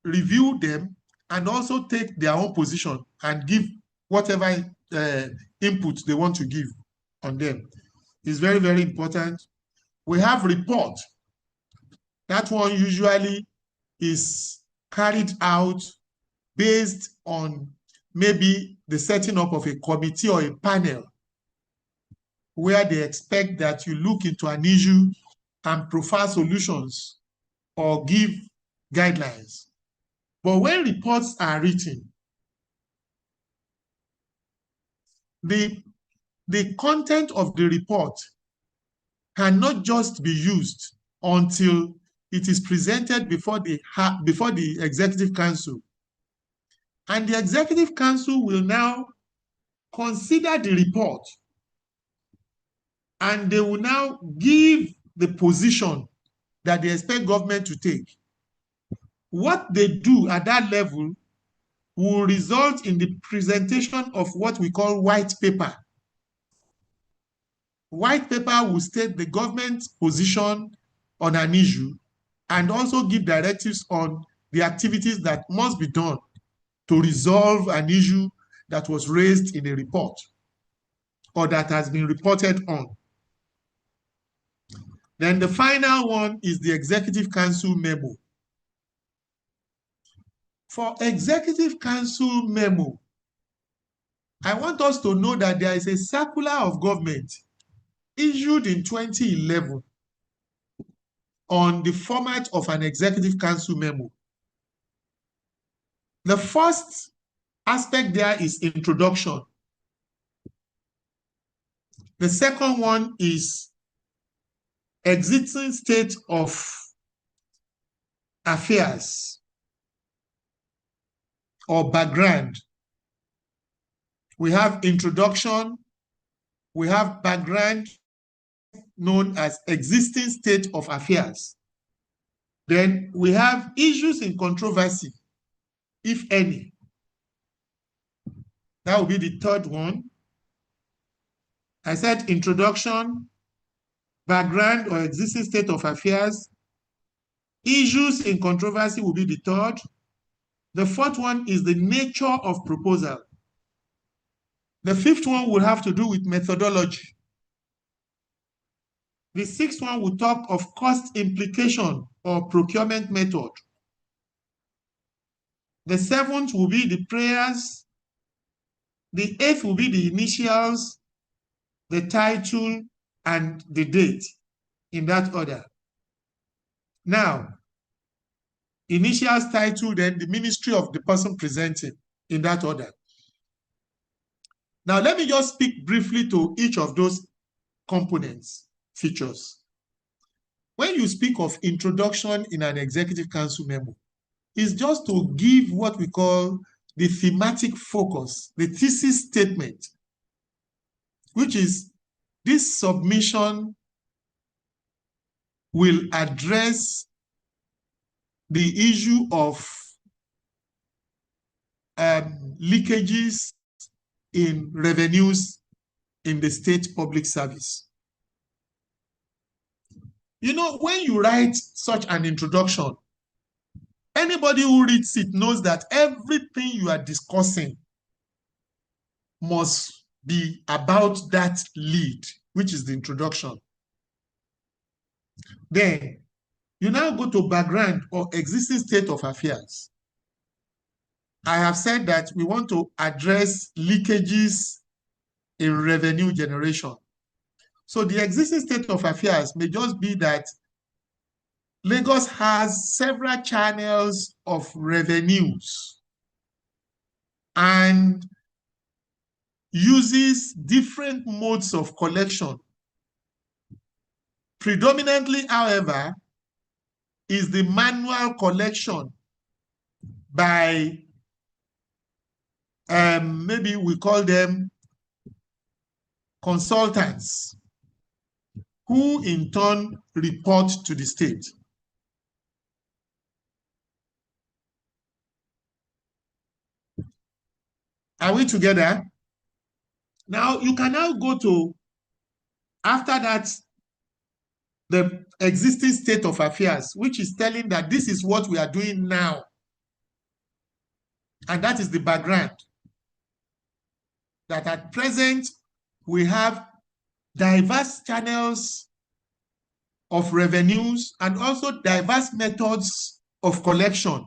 review them and also take their own position and give whatever input they want to give on them. It's very, very important. We have report. That one usually is carried out based on maybe the setting up of a committee or a panel where they expect that you look into an issue and profile solutions or give guidelines. But when reports are written, the content of the report cannot just be used until it is presented before the Executive Council. And the Executive Council will now consider the report, and they will now give the position that they expect government to take. What they do at that level will result in the presentation of what we call white paper. White paper will state the government's position on an issue and also give directives on the activities that must be done to resolve an issue that was raised in a report or that has been reported on. Then the final one is the Executive Council memo. For Executive Council memo, I want us to know that there is a circular of government issued in 2011 on the format of an Executive Council memo. The first aspect there is introduction. The second one is existing state of affairs or background. We have introduction, we have background known as existing state of affairs. Then we have issues in controversy, if any. That will be the third one. I said introduction, background or existing state of affairs. Issues in controversy will be the third. The fourth one is the nature of proposal. The fifth one will have to do with methodology. The sixth one will talk of cost implication or procurement method. The seventh will be the prayers. The eighth will be the initials, the title, and the date, in that order. Now, initials, title, then the ministry of the person presenting, in that order. Now, let me just speak briefly to each of those components, features. When you speak of introduction in an Executive Council memo, it's just to give what we call the thematic focus, the thesis statement, which is this submission will address the issue of leakages in revenues in the state public service. You know, when you write such an introduction, anybody who reads it knows that everything you are discussing must be about that lead, which is the introduction. Then you now go to background or existing state of affairs. I have said that we want to address leakages in revenue generation. So the existing state of affairs may just be that Lagos has several channels of revenues and uses different modes of collection. Predominantly, however, is the manual collection by, maybe we call them consultants. who in turn report to the state. Are we together? Now, you can now go to, after that, the existing state of affairs, which is telling that this is what we are doing now. And that is the background. That at present, we have diverse channels of revenues and also diverse methods of collection.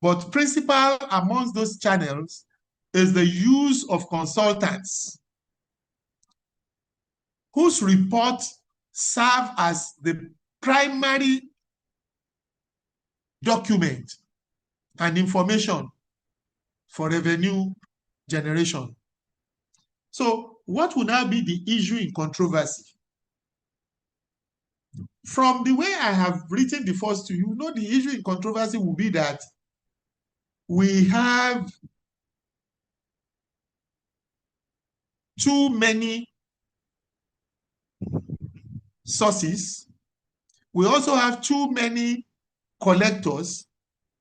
But principal amongst those channels is the use of consultants whose reports serve as the primary document and information for revenue generation. So what will now be the issue in controversy? From the way I have written the first two, you know the issue in controversy will be that we have too many sources. We also have too many collectors,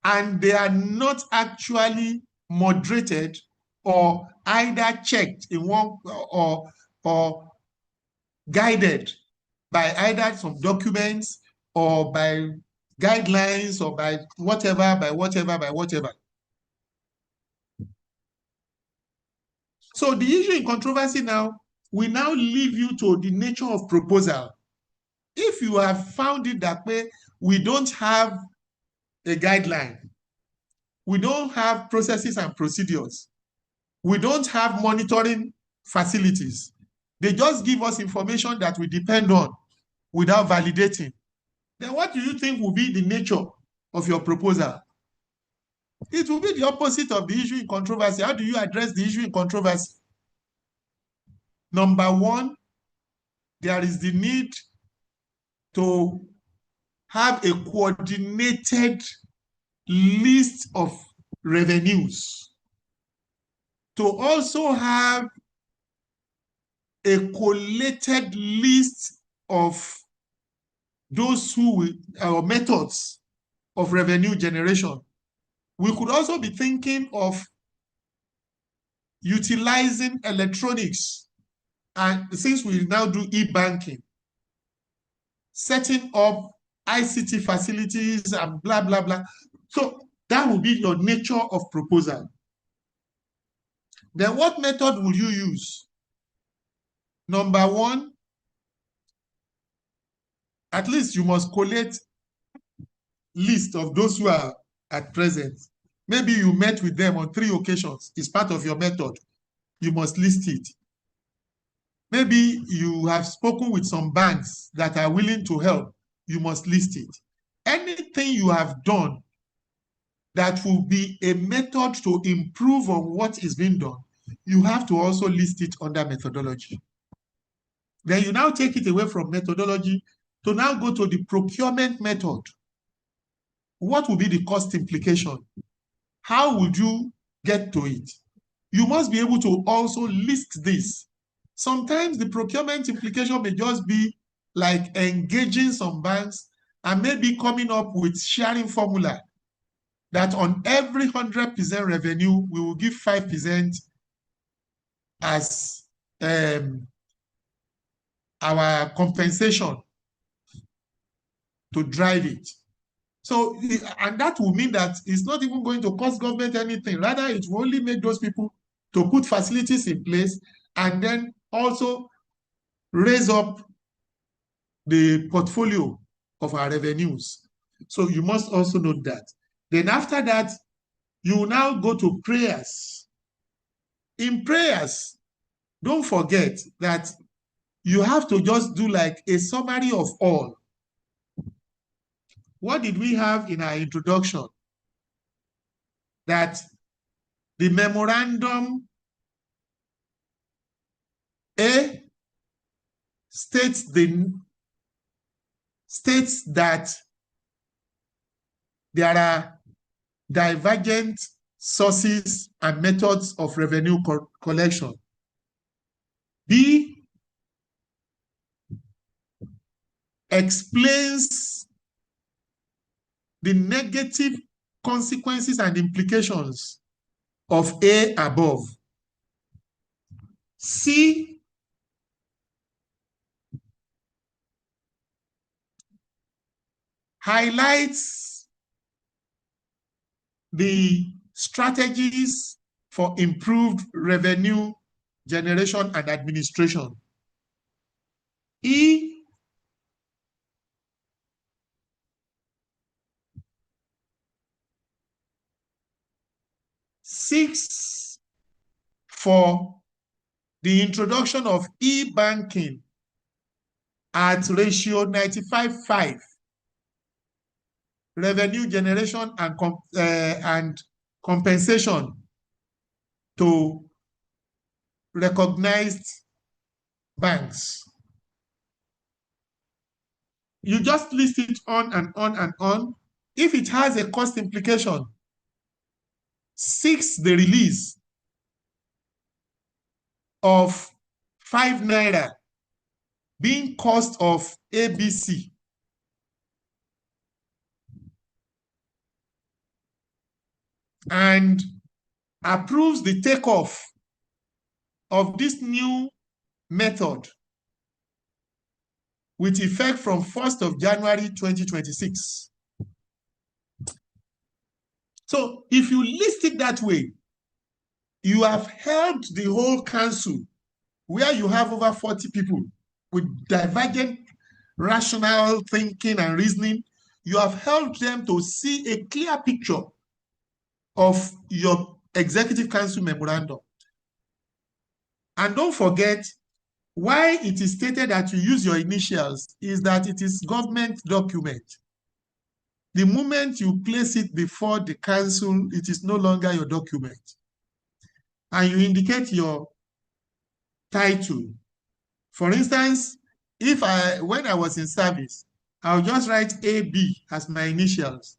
and they are not actually moderated or either checked in one or guided by either some documents or by guidelines or by whatever. So the issue in controversy now, we now leave you to the nature of proposal. If you have found it that way, we don't have a guideline. We don't have processes and procedures. We don't have monitoring facilities. They just give us information that we depend on without validating. Then what do you think will be the nature of your proposal? It will be the opposite of the issue in controversy. How do you address the issue in controversy? Number one, there is the need to have a coordinated list of revenues, to also have a collated list of those methods of revenue generation. We could also be thinking of utilizing electronics, and since we now do e-banking, setting up ICT facilities and blah, blah, blah. So that will be your nature of proposal. Then what method will you use? Number one, at least you must collate list of those who are at present. Maybe you met with them on 3 occasions. It's part of your method. You must list it. Maybe you have spoken with some banks that are willing to help. You must list it. Anything you have done that will be a method to improve on what is being done, you have to also list it under methodology. Then you now take it away from methodology to now go to the procurement method. What will be the cost implication? How would you get to it? You must be able to also list this. Sometimes the procurement implication may just be like engaging some banks and maybe coming up with sharing formula that on every 100% revenue, we will give 5% as our compensation to drive it. So, and that will mean that it's not even going to cost government anything. Rather, it will only make those people to put facilities in place and then also raise up the portfolio of our revenues. So you must also note that. Then after that, you now go to prayers. In prayers, don't forget that you have to just do like a summary of all. What did we have in our introduction? That the memorandum A states that there are divergent sources and methods of revenue collection. B explains the negative consequences and implications of A above. C highlights the strategies for improved revenue generation and administration. E seeks for the introduction of e-banking at ratio 95:5, revenue generation and compensation to recognized banks. You just list it on and on and on. If it has a cost implication, seeks the release of 5 naira being cost of ABC. And approves the takeoff of this new method with effect from 1st of January 2026. So if you list it that way, you have helped the whole council, where you have over 40 people with divergent rational thinking and reasoning. You have helped them to see a clear picture of your executive council memorandum. And don't forget, why it is stated that you use your initials is that it is government document. The moment you place it before the council, it is no longer your document. And you indicate your title. For instance, when I was in service, I'll just write AB as my initials.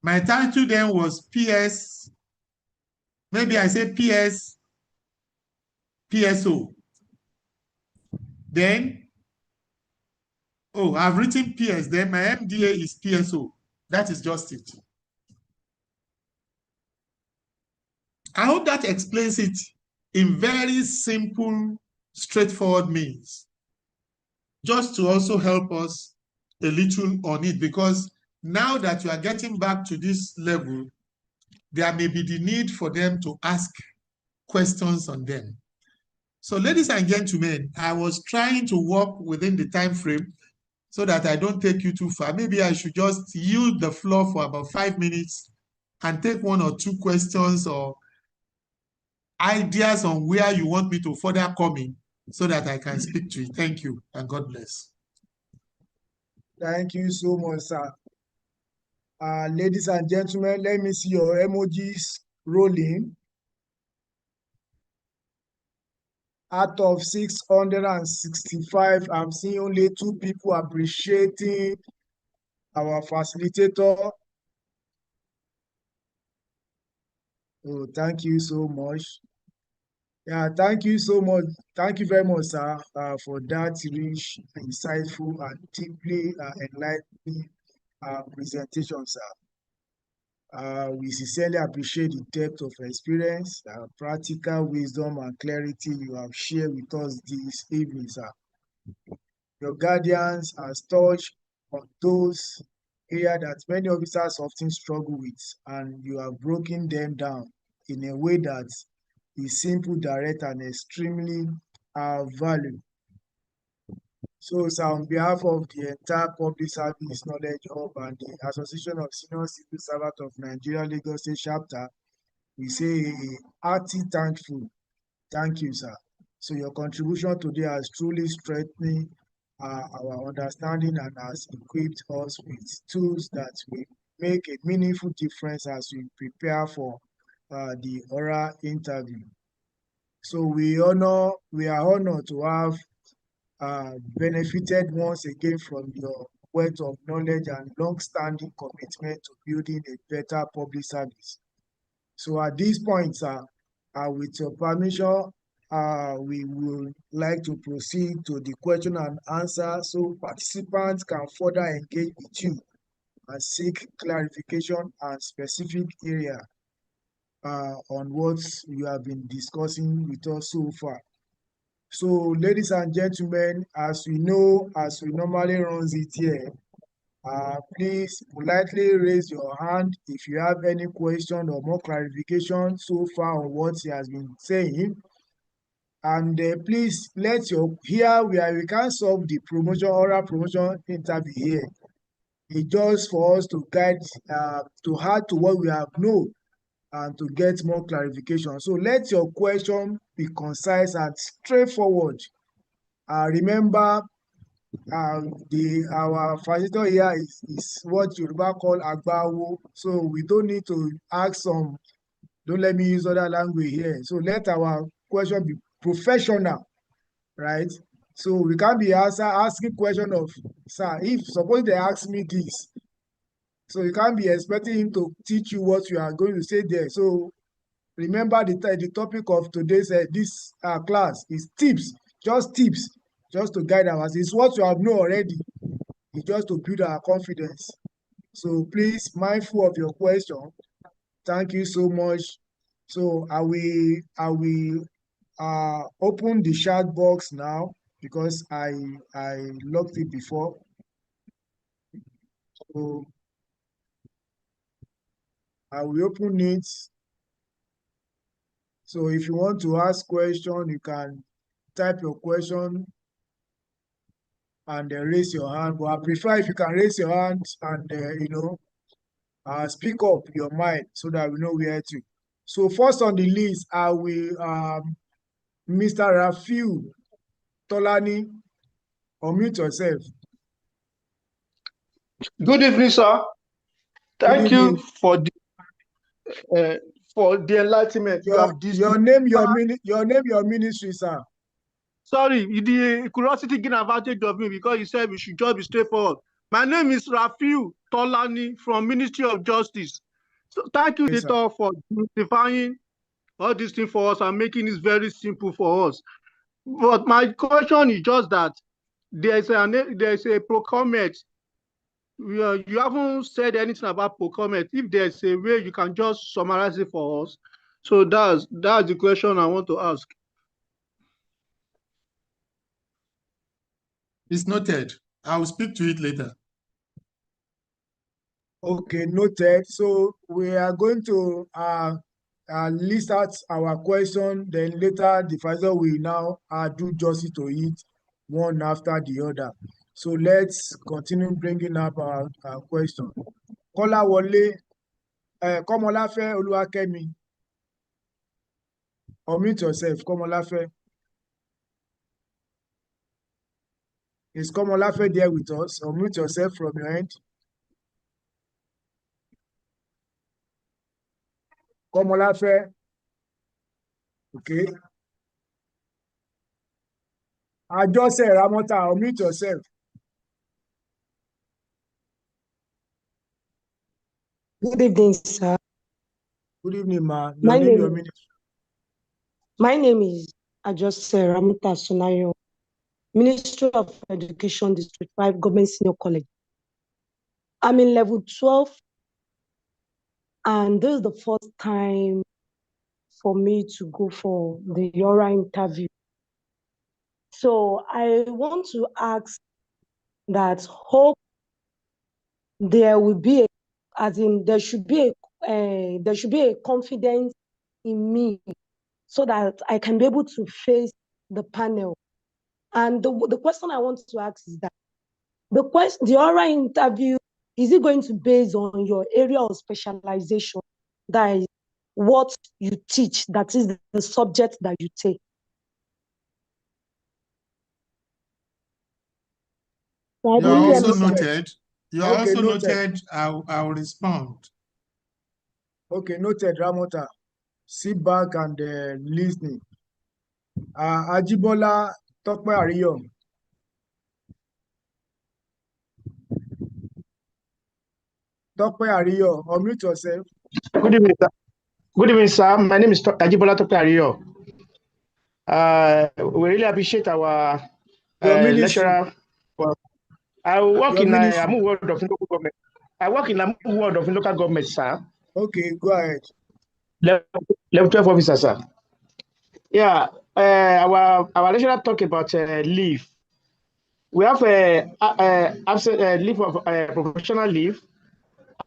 My title then was PS, maybe I say PS, PSO. Then, oh, I've written PS, then my MDA is PSO. That is just it. I hope that explains it in very simple, straightforward means, just to also help us a little on it, because now that you are getting back to this level, there may be the need for them to ask questions on them. So ladies and gentlemen, I was trying to work within the time frame so that I don't take you too far. Maybe I should just yield the floor for about 5 minutes and take 1 or 2 questions or ideas on where you want me to further come in so that I can speak to you. Thank you, and God bless. Thank you so much, sir. Ladies and gentlemen, let me see your emojis rolling. Out of 665, I'm seeing only 2 people appreciating our facilitator. Oh, thank you so much. Yeah, thank you so much. Thank you very much, sir, for that rich, insightful, and deeply enlightening presentation, sir. We sincerely appreciate the depth of experience, practical wisdom, and clarity you have shared with us this evening, sir. Your guidance has touched on those areas that many officers often struggle with, and you have broken them down in a way that is simple, direct, and extremely valuable. So, sir, on behalf of the entire Public Service Knowledge Hub and the Association of Senior Civil Servants of Nigeria Lagos State Chapter, we say a hearty thankful. Thank you, sir. So your contribution today has truly strengthened our understanding and has equipped us with tools that will make a meaningful difference as we prepare for the oral interview. So we are honored to have benefited once again from your wealth of knowledge and long-standing commitment to building a better public service. So at this point, sir, with your permission, we would like to proceed to the question and answer so participants can further engage with you and seek clarification and specific area on what you have been discussing with us so far. So, ladies and gentlemen, as we know, as we normally runs it here, please politely raise your hand if you have any question or more clarification so far on what he has been saying. And please let your here we can solve the promotion oral promotion interview here. It's just for us to guide to add to what we have known and to get more clarification. So let your question be concise and straightforward. Remember, our facilitator here is what Yoruba call agbawo. So we don't need to ask some. Don't let me use other language here. So let our question be professional, right? So we can't be asking question of, sir, if suppose they ask me this, so you can't be expecting him to teach you what you are going to say there. So remember the topic of today's this class is tips, just to guide us. It's what you have known already. It's just to build our confidence. So please, mindful of your question. Thank you so much. So I will open the chat box now because I locked it before. So I will open it. So if you want to ask question, you can type your question and raise your hand. But I prefer if you can raise your hand and speak up your mind so that we know where to. So first on the list, I will Mr. Rafiu Tolani, unmute yourself. Good evening, sir. Thank you for the enlightenment. Your name, your ministry, sir. Sorry, the curiosity gain advantage of me because you said we should just be straightforward. My name is Rafiu Tolani from Ministry of Justice. So thank you, Editor, for defining all these things for us and making this very simple for us. But my question is just that there's a procurement. You haven't said anything about procurement. If there's a way you can just summarize it for us. So that's the question I want to ask. It's noted. I will speak to it later. Okay, noted. So we are going to list out our question, then later the advisor will now do justice to it one after the other. So let's continue bringing up our question. Kọ́láwọlé, Kọ́mọláfẹ́ Olúwakẹ́mi, unmute yourself, Kọ́mọláfẹ́. Is Kọ́mọláfẹ́ there with us? Unmute yourself from your end. Kọ́mọláfẹ́. Okay. Àjọṣe Ramota, unmute yourself. Good evening, sir. Good evening, ma. Your ministry. My name is Ajose Ramota Sonayo, Ministry of Education, District 5, Government Senior College. I'm in level 12, and this is the first time for me to go for the oral interview. So I want to ask that hope there will be there should be a confidence in me so that I can be able to face the panel. And the question I want to ask is that the oral interview, is it going to be based on your area of specialization? That is what you teach, that is the subject that you take. You are also noted. You are also noted. I'll respond. Okay, noted, Ramota. Sit back and listening. Ajibola Tope Ariyo. Tope Ariyo, unmute yourself. Good evening, sir. Good evening, sir. My name is Ajibola Tope Ariyo. We really appreciate our Your ministry. lecturer. I work Your in ministry. Amu World of Local Government. I work in Amu World of Local Government, sir. Okay, go ahead. Level 12 officer, sir. Yeah, our lecturer talk about leave. We have leave of professional leave,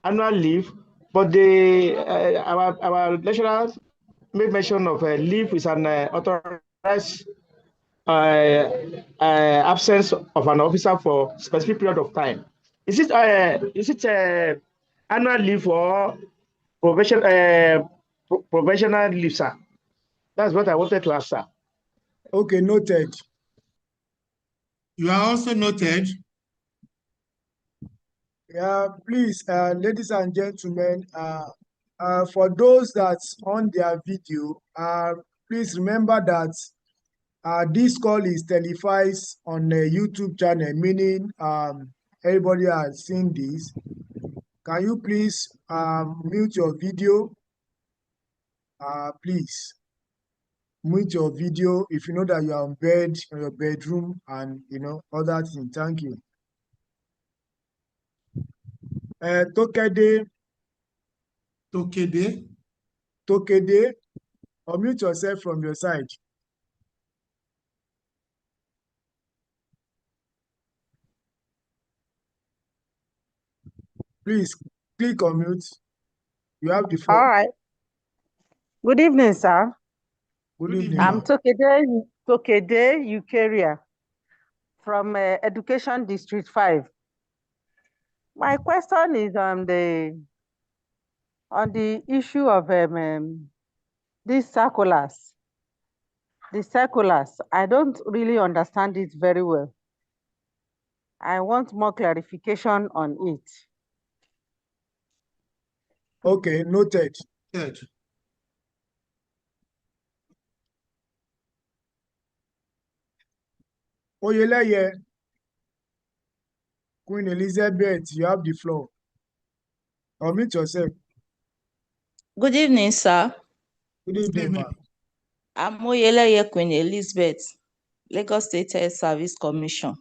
annual leave, but our lecturer made mention of leave is an authorized absence of an officer for specific period of time. Is it annual leave or professional leave, sir? That's what I wanted to ask, sir. Okay, noted. You are also noted. Yeah, please, ladies and gentlemen, for those that's on their video, please remember that this call is televised on a YouTube channel, meaning everybody has seen this. Can you please mute your video? Please mute your video if you know that you are on bed in your bedroom and other things. Thank you. Tokede, unmute yourself from your side. Please click on mute. You have the floor. All right. Good evening, sir. Good evening. I'm Tokede Eukaria from Education District 5. My question is on the issue of these circulars. The circulars, I don't really understand it very well. I want more clarification on it. Okay, noted. Good. Oyeleye, Queen Elizabeth, you have the floor. Unmute yourself. Good evening, sir. Good evening, ma'am. I'm Oyeleye Queen Elizabeth, Lagos State Health Service Commission.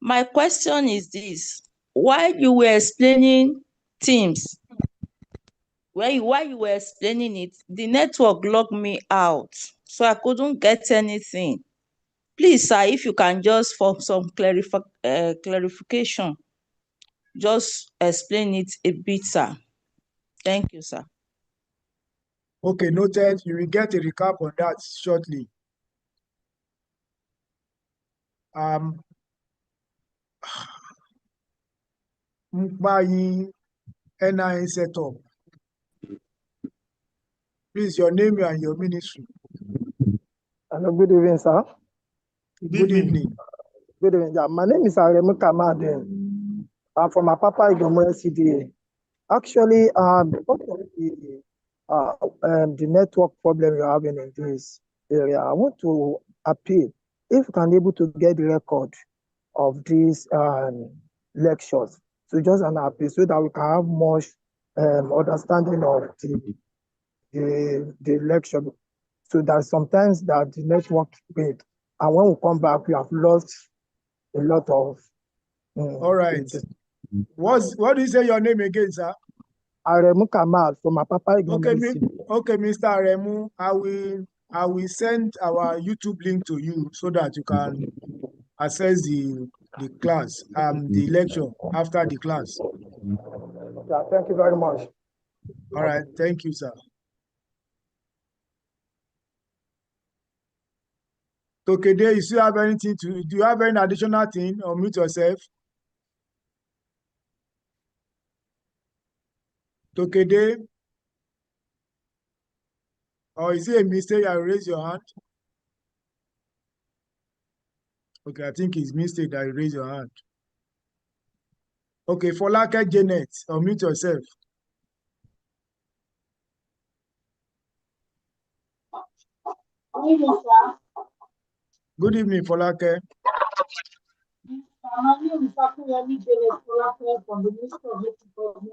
My question is this: while you were explaining Teams, while you were explaining it, the network logged me out, so I couldn't get anything. Please, sir, if you can just for some clarification, just explain it a bit, sir. Thank you, sir. Okay, noted. You will get a recap on that shortly. Mkpayi NIN setup. Please, your name and your ministry. Hello, good evening, sir. Good evening. Good evening. Yeah, my name is Aremu Kamade. I'm from Apapa Igomo CDA. Actually, because of the network problem you're having in this area, I want to appeal if you can able to get the record of these lectures. So just an appeal so that we can have much understanding of the lecture. So that sometimes that the network break, and when we come back, we have lost a lot of. All right. What do you say your name again, sir? Aremu Kamal from Apapa. Okay, Mr. Aremu, I will send our YouTube link to you so that you can access the class, the lecture after the class. Yeah, thank you very much. All right, thank you, sir. Tokede, you still have anything do you have any additional thing, or mute yourself? Tokede, or is it a mistake I raise your hand? Okay, I think it's mistake that you raise your hand. Okay, Folake Janet, unmute yourself. Good evening, Folake.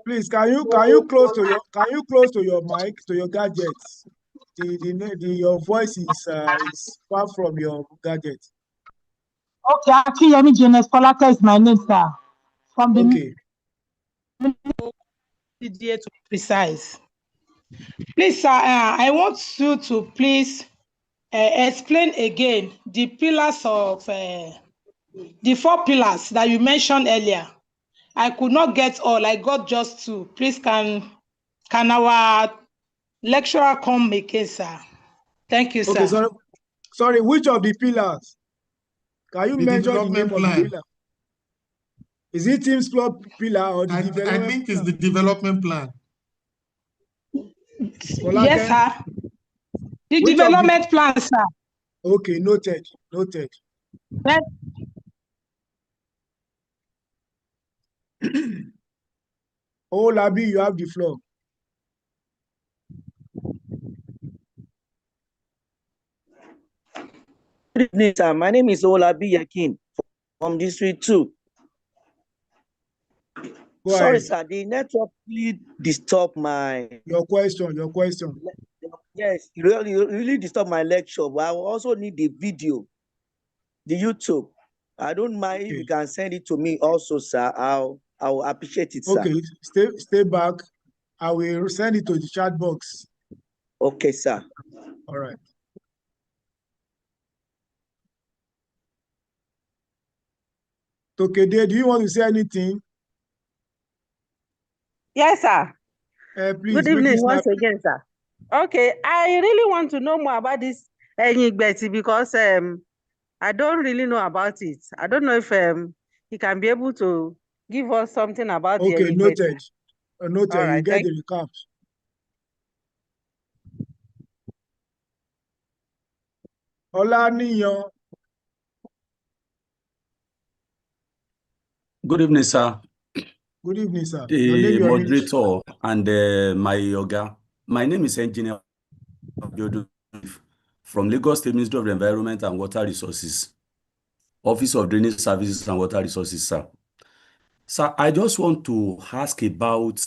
Please, can you close to your mic, to your gadgets? your voice is far from your gadget. Okay, Akiyemi Jonas Kolaka is my name, sir. From the Okay. PDA to be precise. Please, sir, I want you to please explain again the pillars of the 4 pillars that you mentioned earlier. I could not get all. I got just 2. Please, can our lecturer come again, sir? Thank you, Okay, sir. sorry, which of the pillars? Can you The mention the development name of plan. the pillar? Is it Teams Club pillar or the development I think plan? it's the development plan. Yes, sir. The Which development plan, sir. Okay, noted. Then, Labi, you have the floor. Good evening, sir. My name is Olabi Yakin from District 2. Go Sorry, ahead. sir. The network really disturbed my... Your question. Yes, it really disturbed my lecture, but I will also need the video, the YouTube. I don't mind if you can send it to me also, sir. I will appreciate it, sir. Okay, stay back. I will send it to the chat box. Okay, sir. All right. Tokede, do you want to say anything? Yes, sir. Please, Good evening once again, sir. Okay, I really want to know more about this Enyigbeti because I don't really know about it. I don't know if he can be able to give us something about the Enyigbeti. Noted. Noted. All right, You get the recap. Olaniyan. Good evening, sir. Good evening, sir. The moderator and my yoga. My name is Engineer from Lagos State Ministry of the Environment and Water Resources, Office of Drainage Services and Water Resources, sir. Sir, I just want to ask about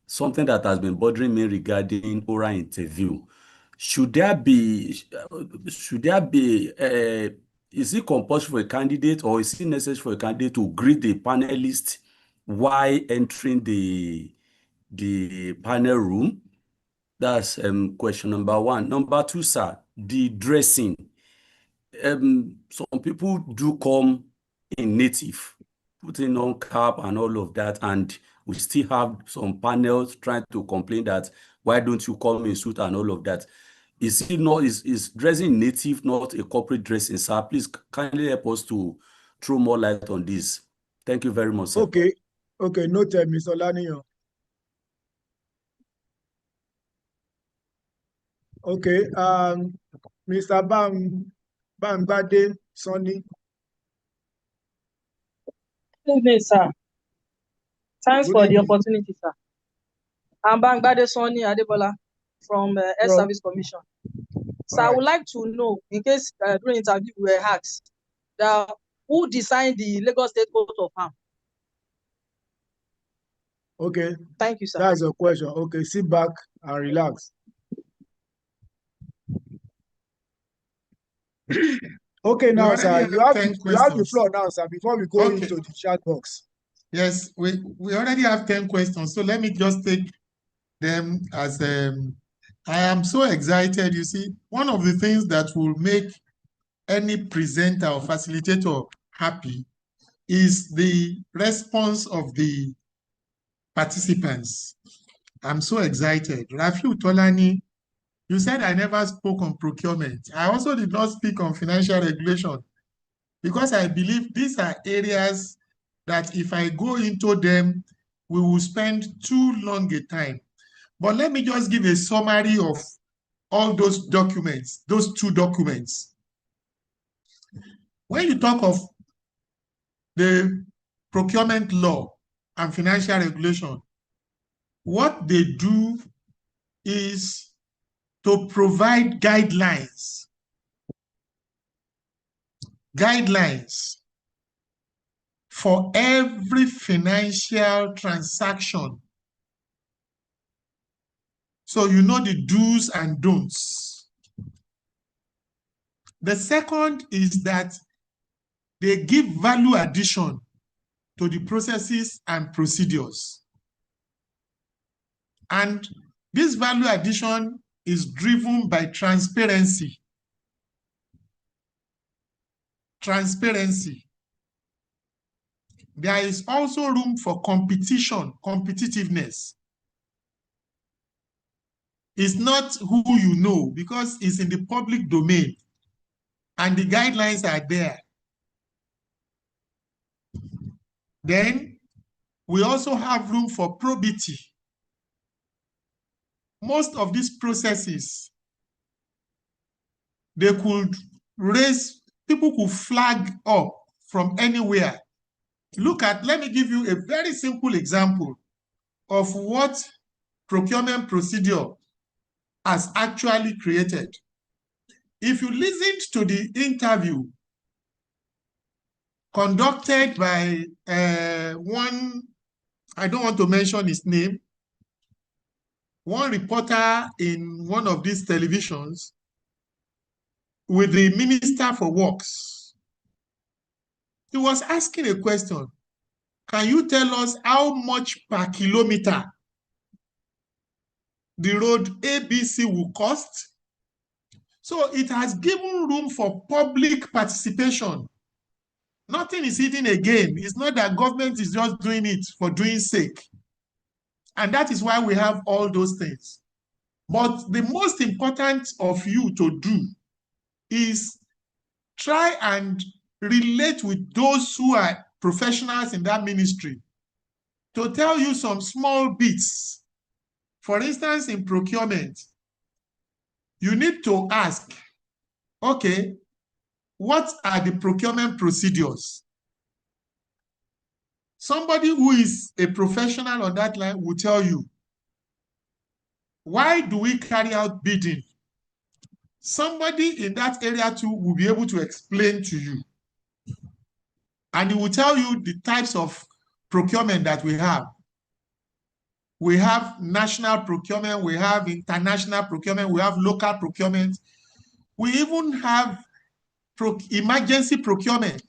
something that has been bothering me regarding oral interview. Should there be, is it compulsory for a candidate or is it necessary for a candidate to greet the panelist while entering the panel room? That's question number 1. Number 2, sir, the dressing. Some people do come in native, putting on cap and all of that, and we still have some panels trying to complain that why don't you come in suit and all of that. Is dressing native not a corporate dressing, sir? Please kindly help us to throw more light on this. Thank you very much, sir. Okay, noted, Mr. Olaniyan. Okay, Mr. Bangbade Sonny. Good evening, sir. Thanks for the opportunity, sir. I'm Bangbade Sonny Adebola from Air Service Commission. So I would like to know, in case during interview we were asked, who designed the Lagos State Coat of Arms? Okay. Thank you, sir. That's a question. Okay, sit back and relax. Okay, now, sir, you have the floor now, sir, before we go into the chat box. Yes, we already have 10 questions, so let me just take them as I am so excited. You see, one of the things that will make any presenter or facilitator happy is the response of the participants. I'm so excited. Rafiu Tolani, you said I never spoke on procurement. I also did not speak on financial regulation because I believe these are areas that if I go into them, we will spend too long a time. But let me just give a summary of all those documents, those 2 documents. When you talk of the procurement law and financial regulation, what they do is to provide guidelines for every financial transaction So you know the do's and don'ts. The second is that they give value addition to the processes and procedures. And this value addition is driven by transparency. Transparency. There is also room for competition, competitiveness. It's not who you know, because it's in the public domain and the guidelines are there. Then we also have room for probity. Most of these processes, they could raise, people could flag up from anywhere. Look at, let me give you a very simple example of what procurement procedure has actually created. If you listened to the interview conducted by one, I don't want to mention his name, one reporter in one of these televisions with the Minister for Works, he was asking a question. Can you tell us how much per kilometer the road ABC will cost? So it has given room for public participation. Nothing is hidden again. It's not that government is just doing it for doing sake. And that is why we have all those things. But the most important of you to do is try and relate with those who are professionals in that ministry to tell you some small bits. For instance, in procurement, you need to ask, okay, what are the procurement procedures? Somebody who is a professional on that line will tell you, why do we carry out bidding? Somebody in that area too will be able to explain to you. And he will tell you the types of procurement that we have. We have national procurement, we have international procurement, we have local procurement. We even have emergency procurement.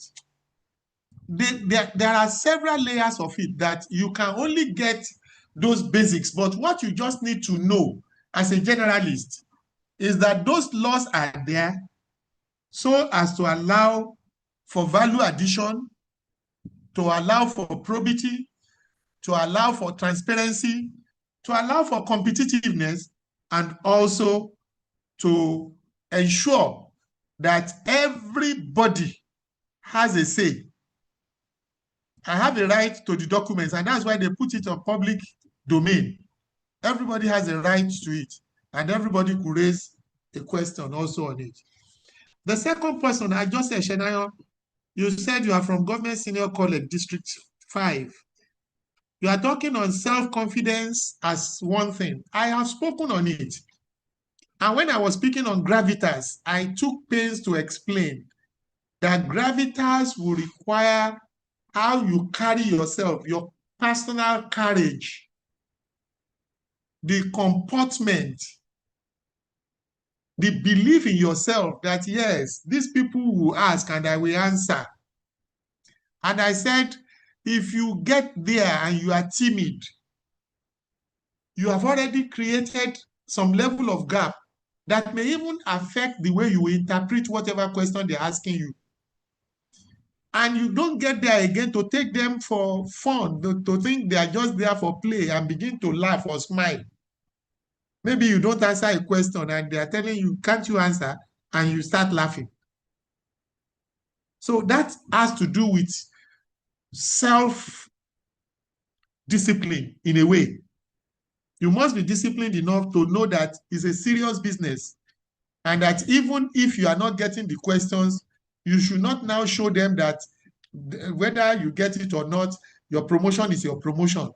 There are several layers of it that you can only get those basics, but what you just need to know as a generalist is that those laws are there so as to allow for value addition, to allow for probity, to allow for transparency, to allow for competitiveness, and also to ensure that everybody has a say. I have a right to the documents, and that's why they put it on public domain. Everybody has a right to it, and everybody could raise a question also on it. The second person, I just said, Shenayo, you said you are from Government Senior College, District 5. You are talking on self-confidence as one thing. I have spoken on it. And when I was speaking on gravitas, I took pains to explain that gravitas will require how you carry yourself, your personal courage, the comportment, the belief in yourself that, yes, these people will ask and I will answer. And I said, if you get there and you are timid, you have already created some level of gap that may even affect the way you interpret whatever question they're asking you. And you don't get there again to take them for fun, to think they are just there for play and begin to laugh or smile. Maybe you don't answer a question and they are telling you, can't you answer? And you start laughing. So that has to do with self-discipline in a way. You must be disciplined enough to know that it's a serious business and that even if you are not getting the questions, you should not now show them that whether you get it or not, your promotion is your promotion.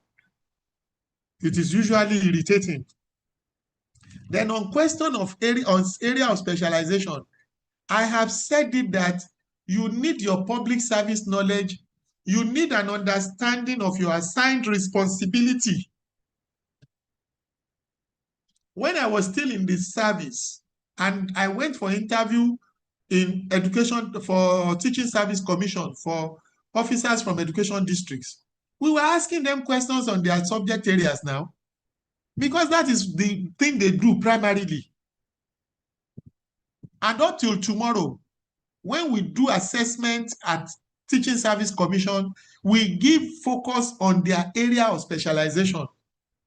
It is usually irritating. Then on question of area of specialization, I have said it that you need your public service knowledge. You need an understanding of your assigned responsibility. when I was still in the service and I went for interview in education for teaching service commission for officers from education districts, we were asking them questions on their subject areas now, because that is the thing they do primarily. And up till tomorrow, when we do assessment at Teaching Service Commission, we give focus on their area of specialization.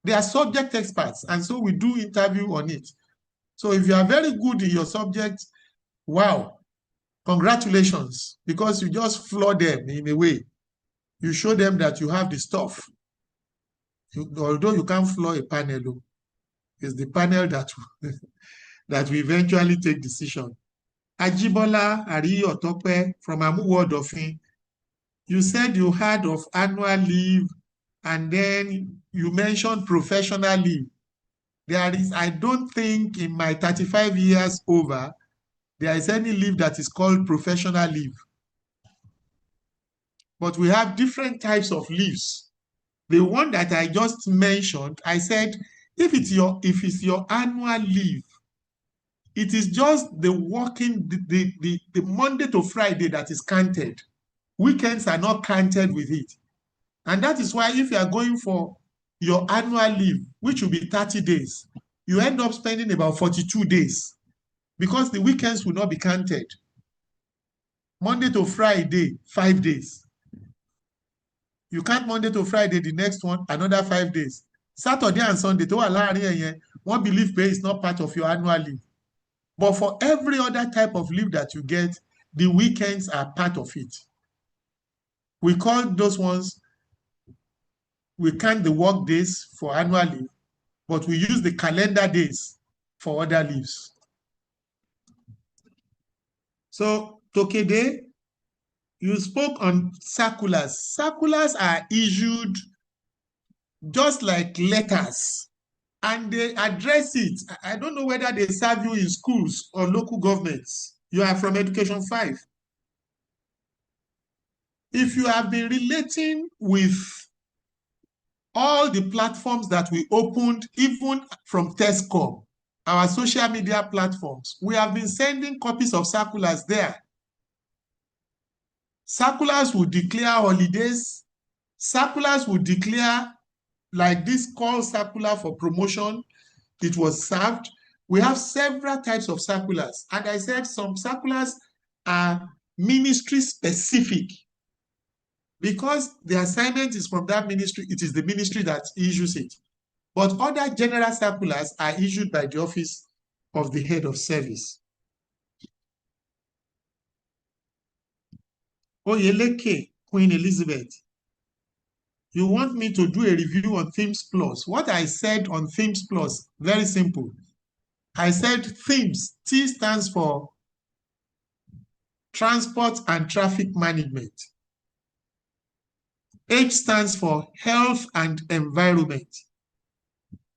They are subject experts, and so we do interview on it. So if you are very good in your subject, wow, congratulations, because you just floor them in a way. You show them that you have the stuff. Although you can't floor a panel, it's the panel that that will eventually take decision. Ajibola Ariyotope from Amuwo Odofin, you said you had of annual leave and then you mentioned professional leave. There is, I don't think in my 35 years over, there is any leave that is called professional leave. But we have different types of leaves. The one that I just mentioned, I said, if it's your annual leave, it is just the working, the Monday to Friday that is counted. Weekends are not counted with it. And that is why if you are going for your annual leave, which will be 30 days, you end up spending about 42 days because the weekends will not be counted. Monday to Friday, 5 days. You count Monday to Friday, the next one, another 5 days. Saturday and Sunday, one belief pay is not part of your annual leave. But for every other type of leave that you get, the weekends are part of it. We call those ones, we count the work days for annual leave, but we use the calendar days for other leaves. So, Tokede, you spoke on circulars. Circulars are issued just like letters, and they address it. I don't know whether they serve you in schools or local governments. You are from Education 5. If you have been relating with all the platforms that we opened, even from TESCOM, our social media platforms, we have been sending copies of circulars there. Circulars will declare holidays. Circulars will declare, like this call circular for promotion, it was served. We have several types of circulars. And I said some circulars are ministry specific. Because the assignment is from that ministry, it is the ministry that issues it. But other general circulars are issued by the office of the head of service. Oyeleke, Queen Elizabeth, you want me to do a review on Themes Plus. What I said on Themes Plus, very simple. I said Themes, T stands for Transport and Traffic Management. H stands for Health and Environment.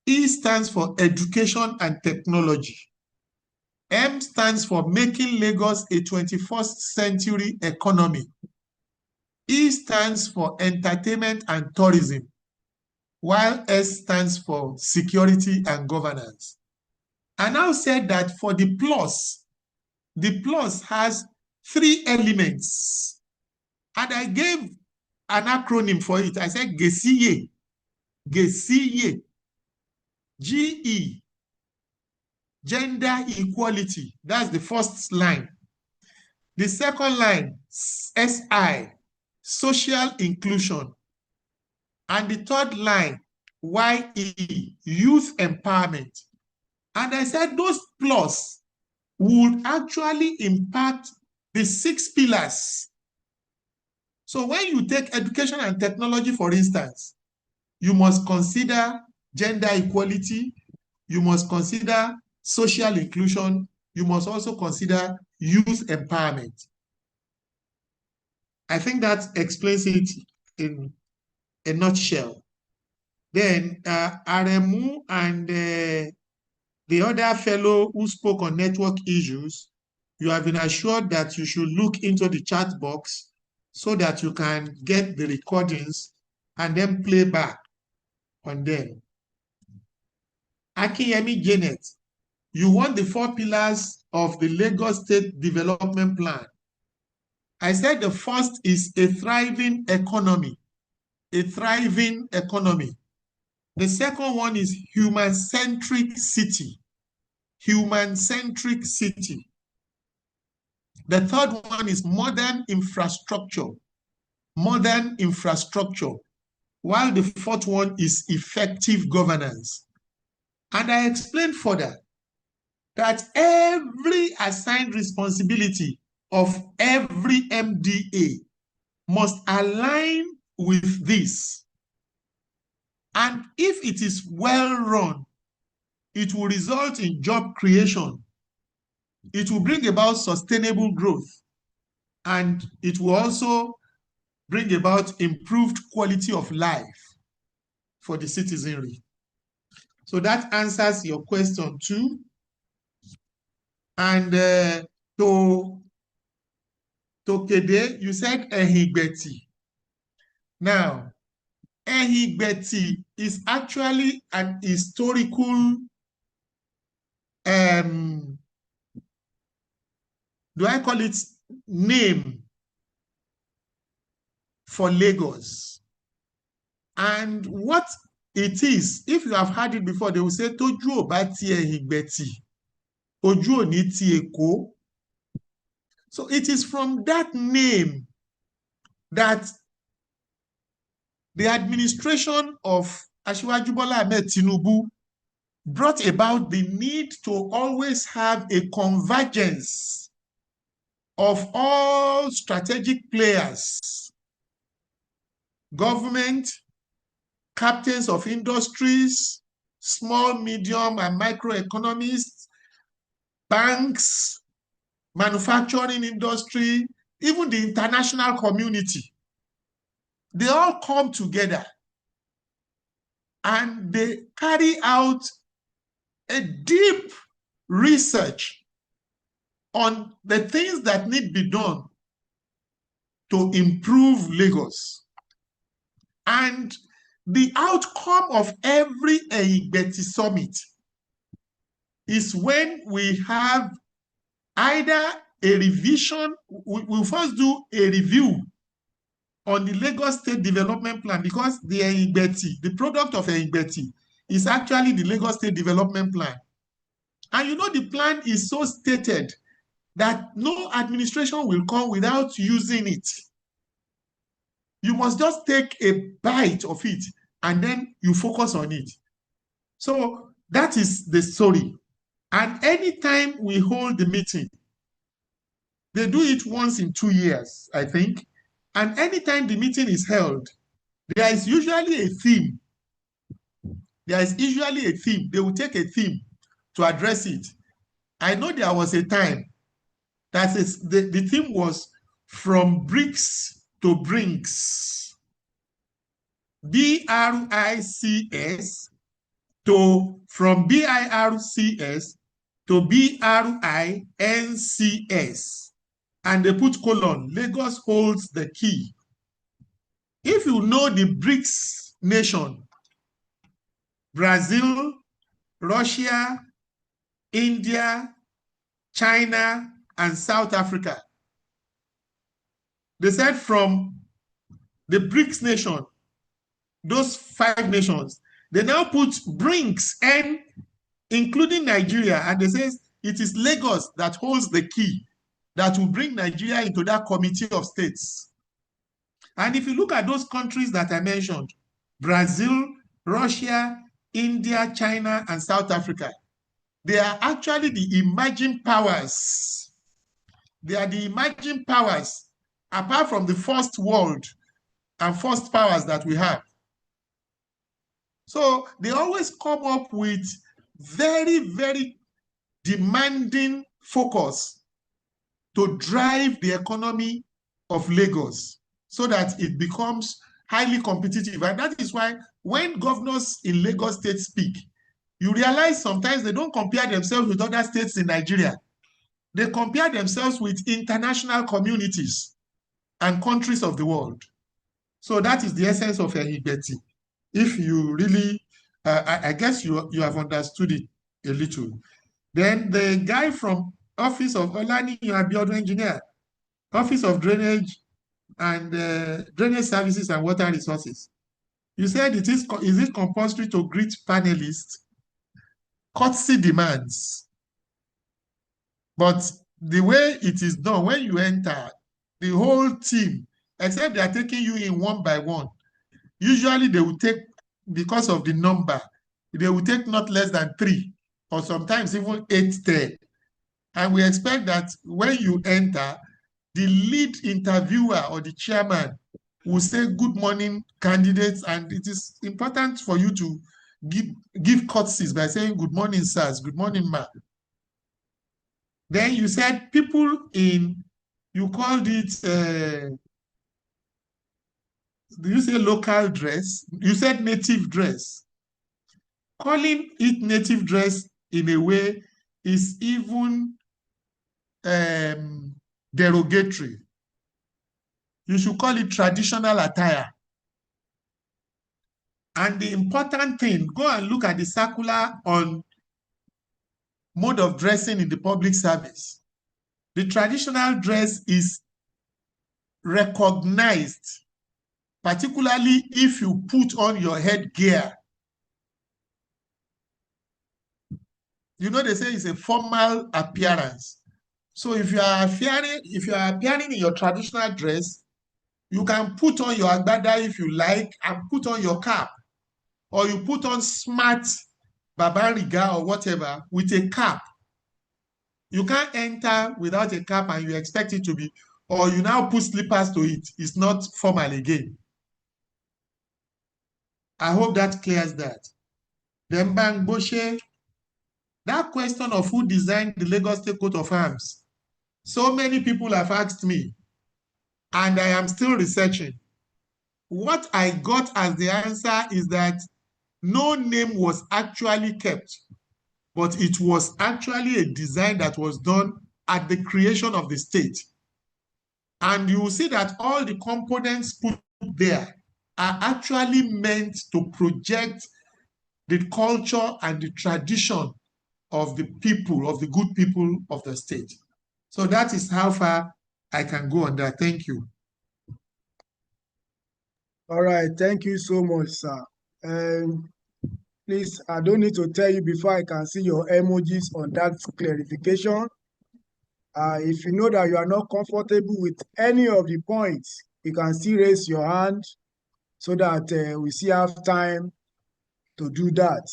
E stands for Education and Technology. M stands for Making Lagos a 21st Century Economy. E stands for Entertainment and Tourism, while S stands for Security and Governance. I now said that for the plus has 3 elements. And I gave an acronym for it. I said GESIYE, GESIYE, GE, gender equality. That's the first line. The second line, SI, social inclusion. And the third line, YE, youth empowerment. And I said those plus would actually impact the 6 pillars. So when you take education and technology, for instance, you must consider gender equality, you must consider social inclusion, you must also consider youth empowerment. I think that explains it in a nutshell. Then Aremu and the other fellow who spoke on network issues, you have been assured that you should look into the chat box so that you can get the recordings and then play back on them. Akinyemi Janet, you want the 4 pillars of the Lagos State Development Plan. I said the first is a thriving economy. A thriving economy. The second one is human-centric city. Human-centric city. The third one is modern infrastructure. Modern infrastructure. While the fourth one is effective governance. And I explained further that every assigned responsibility of every MDA must align with this. And if it is well run, it will result in job creation. It will bring about sustainable growth. And it will also bring about improved quality of life for the citizenry. So that answers your question too. And to Kede, you said Ehigbeti. Now, Ehigbeti is actually an historical, do I call it name for Lagos? And what it is, if you have heard it before, they will say, Toju oba ti Ehigbeti, oju oni ti Eko. So it is from that name that the administration of Asiwaju Bola Ahmed Tinubu brought about the need to always have a convergence of all strategic players, government, captains of industries, small, medium, and micro economists, banks, manufacturing industry, even the international community. They all come together and they carry out a deep research on the things that need to be done to improve Lagos. And the outcome of every Ehigbeti summit is when we have either a revision, we first do a review on the Lagos State Development Plan, because the Ehigbeti, the product of Ehigbeti, is actually the Lagos State Development Plan. And you know, the plan is so stated that no administration will come without using it. You must just take a bite of it and then you focus on it. So that is the story. And anytime we hold the meeting, they do it once in 2 years, I think. And anytime the meeting is held, there is usually a theme. There is usually a theme. They will take a theme to address it. I know there was a time that the theme was from bricks to brinks. BRICS to from BIRCS to BRINCS. And they put colon, Lagos holds the key. If you know the BRICS nation, Brazil, Russia, India, China, and South Africa. They said from the BRICS nation, those 5 nations, they now put brinks, and including Nigeria, and they say it is Lagos that holds the key that will bring Nigeria into that committee of states. And if you look at those countries that I mentioned, Brazil, Russia, India, China, and South Africa, they are actually the emerging powers. They are the emerging powers, apart from the first world and first powers that we have. So they always come up with very, very demanding focus to drive the economy of Lagos so that it becomes highly competitive. And that is why when governors in Lagos State speak, you realize sometimes they don't compare themselves with other states in Nigeria. They compare themselves with international communities and countries of the world. So that is the essence of Ehigbeti. If you really I guess you have understood it a little. Then the guy from Office of Olani Abiodun Engineer, Office of Drainage and Drainage Services and Water Resources. You said is it compulsory to greet panelists? Courtesy demands. But the way it is done, when you enter, the whole team, except they are taking you in one by one, usually they will take, because of the number, they will take not less than 3 or sometimes even 8, 10. And we expect that when you enter, the lead interviewer or the chairman will say, good morning, candidates, and it is important for you to give courtesies by saying, good morning, sirs, good morning, ma. Then you said people in, you called it, do you say local dress? You said native dress. Calling it native dress in a way is even derogatory. You should call it traditional attire. And the important thing, go and look at the circular on mode of dressing in the public service. The traditional dress is recognized, particularly if you put on your headgear. You know, they say it's a formal appearance. So if you are appearing in your traditional dress, you can put on your agbada if you like and put on your cap, or you put on smart babariga or whatever with a cap. You can't enter without a cap and you expect it to be, or you now put slippers to it. It's not formal again. I hope that clears that. Then Bang Boshe, that question of who designed the Lagos State Coat of Arms, so many people have asked me, and I am still researching. What I got as the answer is that no name was actually kept, but it was actually a design that was done at the creation of the state. And you will see that all the components put there are actually meant to project the culture and the tradition of the people, of the good people of the state. So that is how far I can go on that. Thank you. All right, thank you so much, sir. Please, I don't need to tell you before I can see your emojis on that clarification. If you know that you are not comfortable with any of the points, you can still raise your hand so that we still have time to do that.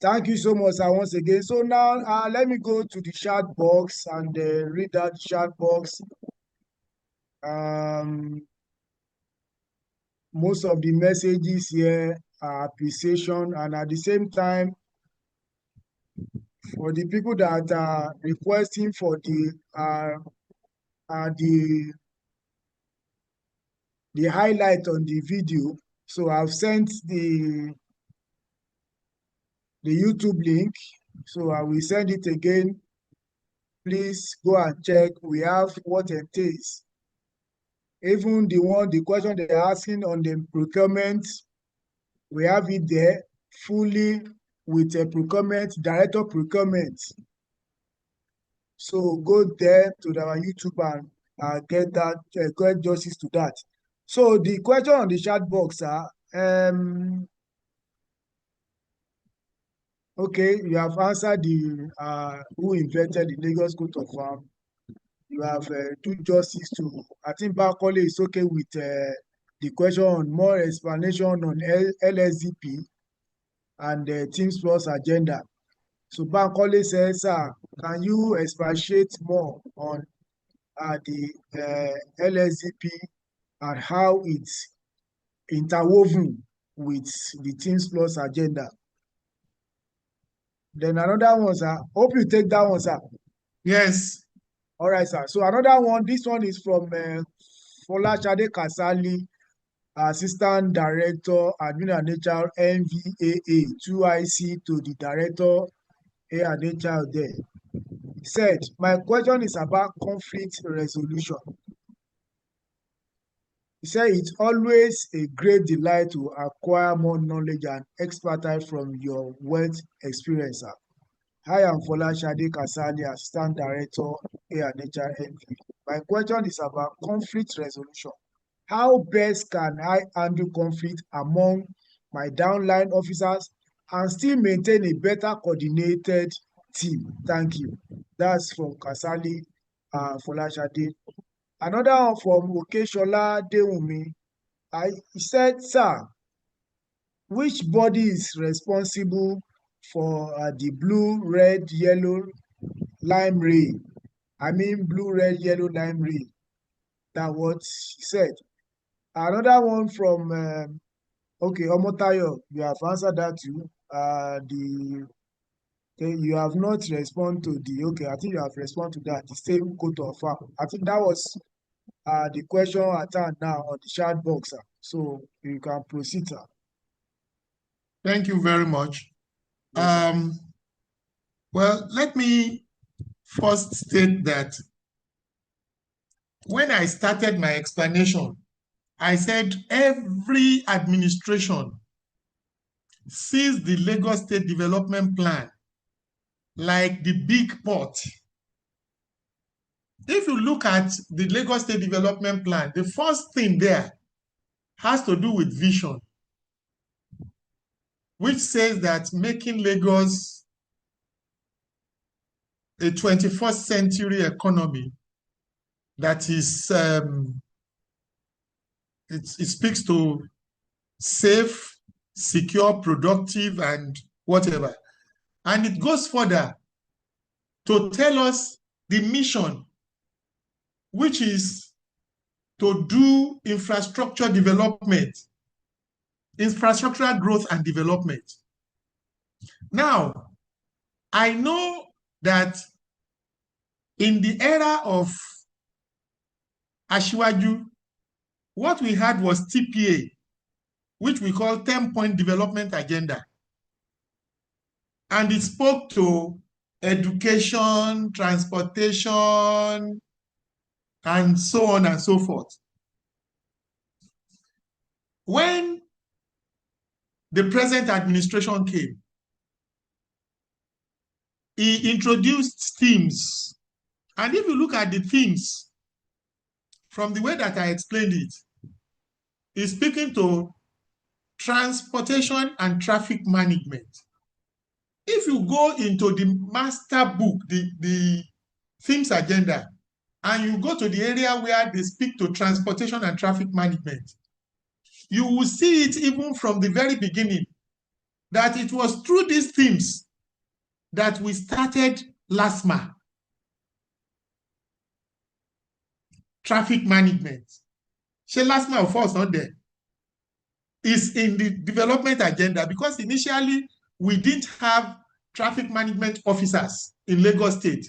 Thank you so much, sir, once again. So now let me go to the chat box and read that chat box. Most of the messages here are appreciation, and at the same time, for the people that are requesting for the highlight on the video, so I've sent the YouTube link, so I will send it again. Please go and check. We have what it is. Even the question they're asking on the procurement, we have it there fully with a procurement, director procurement. So go there to our YouTube and get that, get justice to that. So the question on the chat box are, okay, you have answered the who invented the Lagos Coat of Arms. You have do justice to, I think Bankole is okay with the question on more explanation on LSDP and Teams Plus agenda. So Bankole says, can you expatiate more on the LSDP and how it's interwoven with the Teams Plus agenda? Then another one, sir. Hope you take that one, sir. Yes. All right, sir. So another one, this one is from Folashade Kasali, Assistant Director, Admin and HR, NVAA, 2IC to the Director, A and HR there. He said, my question is about conflict resolution. He said it's always a great delight to acquire more knowledge and expertise from your wealth experience, sir. I am Folashade Kasali, Assistant Director, A&HR NV. My question is about conflict resolution. How best can I handle conflict among my downline officers and still maintain a better coordinated team? Thank you. That's from Kasali Folashade. Another one from Okeshola Dewumi. He said, sir, which body is responsible for the blue, red, yellow, lime ray? I mean blue, red, yellow, lime ray. That's what he said. Another one from, okay, Omotayo, you have answered that too. You have not responded to the, okay, I think you have responded to that, the same coat of farm. I think that was the question at hand now on the chat box, sir. So you can proceed, sir. Thank you very much. Yes, well, let me first state that when I started my explanation, I said every administration sees the Lagos State Development Plan like the big pot. If you look at the Lagos State Development Plan, the first thing there has to do with vision, which says that making Lagos a 21st century economy that is, it speaks to safe, secure, productive, and whatever. And it goes further to tell us the mission, which is to do infrastructure development, infrastructural growth and development. Now, I know that in the era of Asiwaju, what we had was TPA, which we call 10-point development agenda. And it spoke to education, transportation, and so on and so forth. When the present administration came, he introduced themes. And if you look at the themes, from the way that I explained it, he's speaking to transportation and traffic management. If you go into the master book, the themes agenda, and you go to the area where they speak to transportation and traffic management, you will see it even from the very beginning, that it was through these themes that we started LASMA, traffic management. She LASMA, of course, not there. Is in the development agenda because initially we didn't have traffic management officers in Lagos State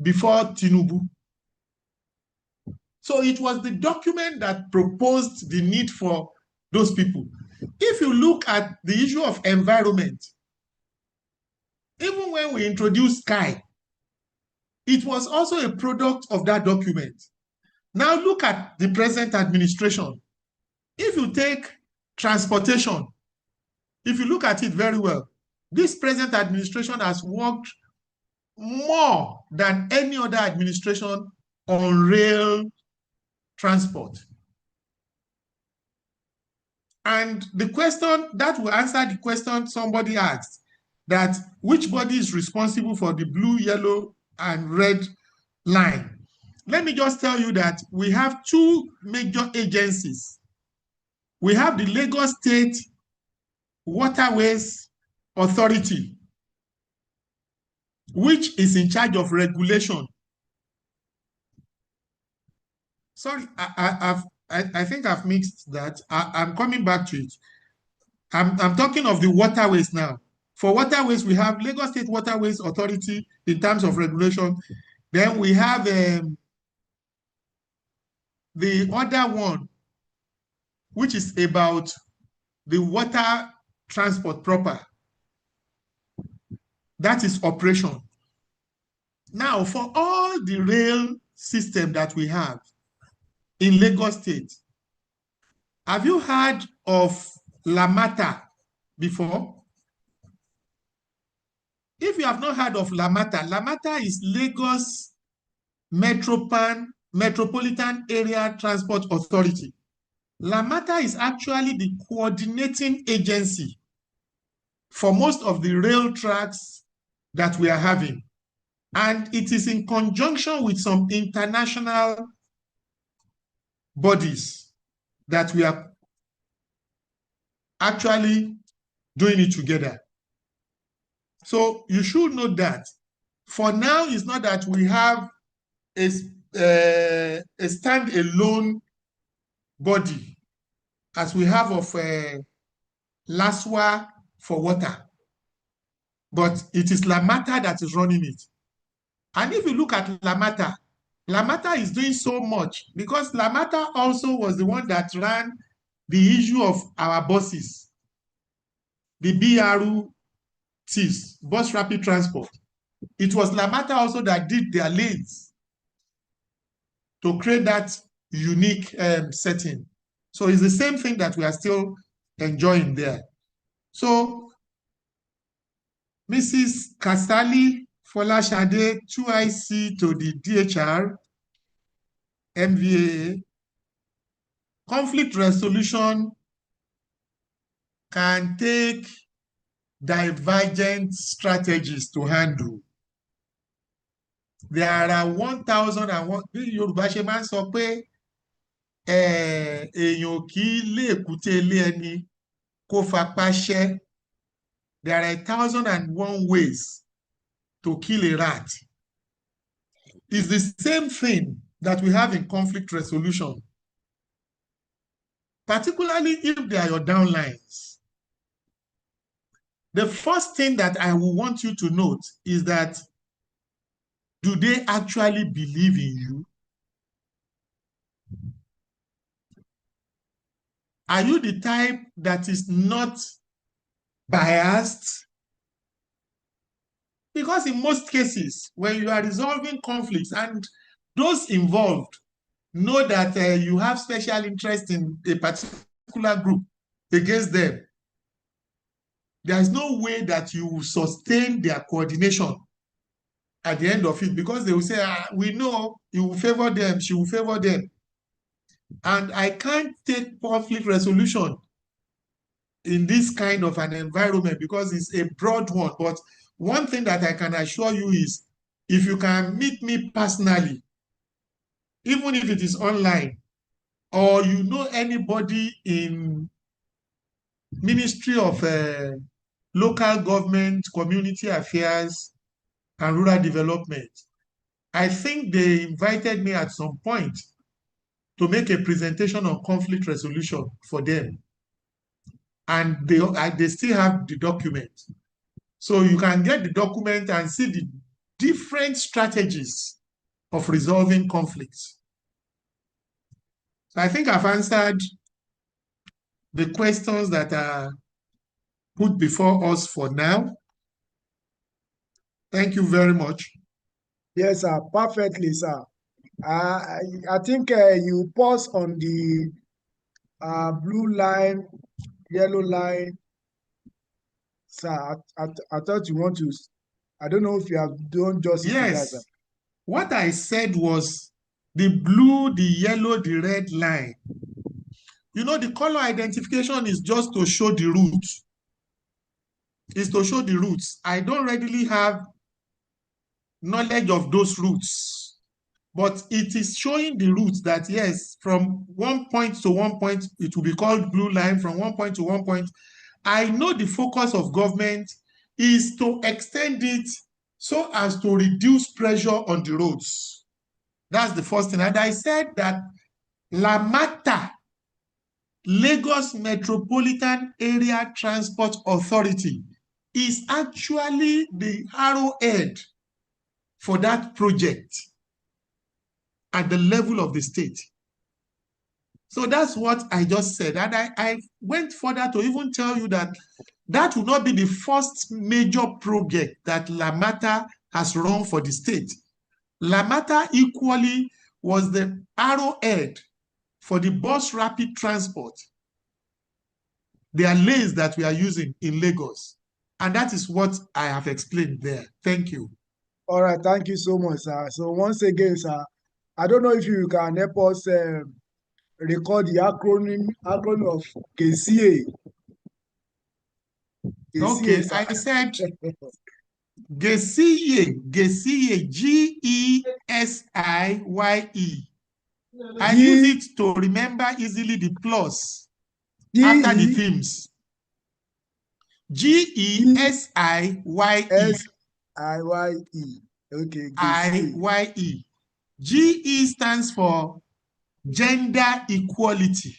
before Tinubu. So it was the document that proposed the need for those people. If you look at the issue of environment, even when we introduced Sky, it was also a product of that document. Now look at the present administration. If you take transportation, if you look at it very well, this present administration has worked more than any other administration on rail transport. And the question that will answer the question somebody asked, that which body is responsible for the blue, yellow, and red line? Let me just tell you that we have two major agencies. We have the Lagos State Waterways Authority, which is in charge of regulation. Sorry, I think I've mixed that. I'm coming back to it. I'm talking of the waterways now. For waterways, we have Lagos State Waterways Authority in terms of regulation. Then we have the other one, which is about the water transport proper. That is operation. Now, for all the rail system that we have in Lagos State, Have you heard of Lamata before? If you have not heard of Lamata, Lamata is Lagos Metropolitan Area Transport Authority. Lamata is actually the coordinating agency for most of the rail tracks that we are having. And it is in conjunction with some international bodies that we are actually doing it together. So you should know that. For now, it's not that we have a standalone body as we have of LASWA for water, but it is Lamata that is running it. And if you look at Lamata, Lamata is doing so much because Lamata also was the one that ran the issue of our buses, the BRTs, bus rapid transport. It was Lamata also that did their lanes to create that unique setting. So it's the same thing that we are still enjoying there. So Mrs. Kasali Folashade, 2IC to the DHR, MVAA, conflict resolution can take divergent strategies to handle. There are 1,001, Yorùbá ṣe máa ń sọ pé èèyàn kì í lé èkúté ilé ẹni kó fapá ṣẹ́. There are 1,001 ways to kill a rat. It's the same thing that we have in conflict resolution, particularly if they are your downlines. The first thing that I will want you to note is that, do they actually believe in you? Are you the type that is not biased? Because in most cases, when you are resolving conflicts and those involved know that you have special interest in a particular group against them, there is no way that you will sustain their coordination at the end of it, because they will say, we know you will favor them, she will favor them. And I can't take conflict resolution in this kind of an environment because it's a broad one. But one thing that I can assure you is, if you can meet me personally, even if it is online, or you know anybody in Ministry of Local Government, Community Affairs, and Rural Development, I think they invited me at some point to make a presentation on conflict resolution for them. And they still have the document. So you can get the document and see the different strategies of resolving conflicts. So I think I've answered the questions that are put before us for now. Thank you very much. Yes, sir. Perfectly, sir. I think you pause on the blue line, yellow line. Sir, I thought you want to, I don't know if you have done justice to that, sir. What I said was the blue, the yellow, the red line. You know, the color identification is just to show the roots. It's to show the roots. I don't readily have knowledge of those roots, but it is showing the roots that, yes, from one point to one point, it will be called blue line. From one point to one point, I know the focus of government is to extend it so as to reduce pressure on the roads. That's the first thing. And I said that Lamata, Lagos Metropolitan Area Transport Authority, is actually the arrowhead for that project at the level of the state. So that's what I just said. And I went further to even tell you that that will not be the first major project that Lamata has run for the state. Lamata equally was the arrowhead for the bus rapid transport There are lanes that we are using in Lagos. And that is what I have explained there. Thank you. All right, thank you so much, sir. So once again, sir, I don't know if you can help us record the acronym of GESIE. Okay, I said GESIE, GESIE, GESIYE. I use it to remember easily the plus after the themes. GESIYE. SIYE. Okay. IYE. GE stands for gender equality.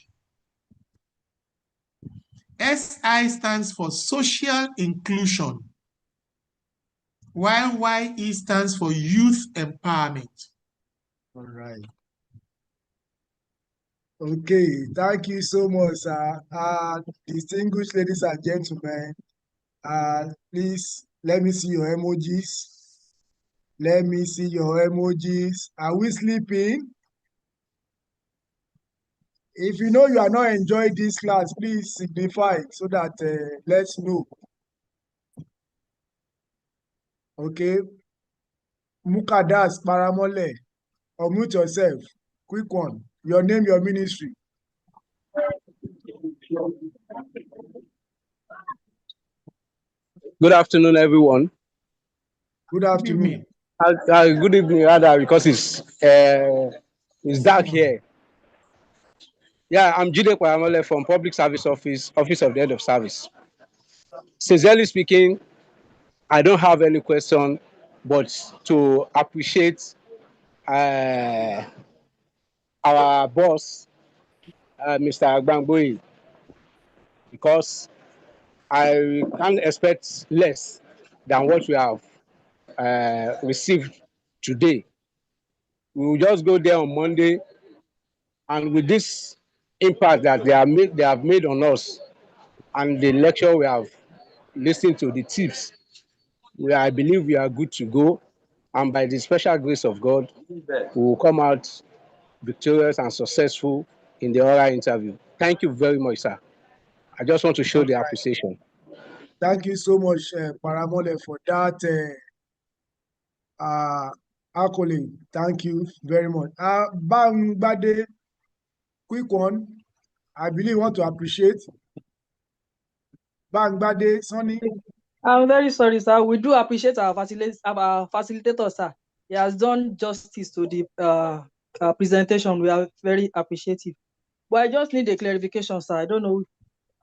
SI stands for social inclusion, while YE stands for youth empowerment. All right. Okay, thank you so much, sir. Distinguished ladies and gentlemen, please let me see your emojis. Let me see your emojis. Are we sleeping? If you know you are not enjoying this class, please signify so that let's know. Okay. Mukadas Paramole, unmute yourself. Quick one. Your name, your ministry. Good afternoon, everyone. Good afternoon. Good evening, rather, because it's dark here. Yeah, I'm Jide Paramole from Public Service Office of the Head of Service. Sincerely speaking, I don't have any question, but to appreciate our boss, Mr. Agbangboye, because I can't expect less than what we have received today. We will just go there on Monday, and with this impact that they have made on us, and the lecture we have listened to, the tips, I believe we are good to go, and by the special grace of God, we will come out victorious and successful in the oral interview. Thank you very much, sir. I just want to show the appreciation. Thank you so much, Paramole, for that accolade. Thank you very much. Bangbade, quick one. I believe you want to appreciate. Bangbade, Sonny. I'm very sorry, sir. We do appreciate our facilitator, sir. He has done justice to the presentation. We are very appreciative. But I just need a clarification, sir. I don't know if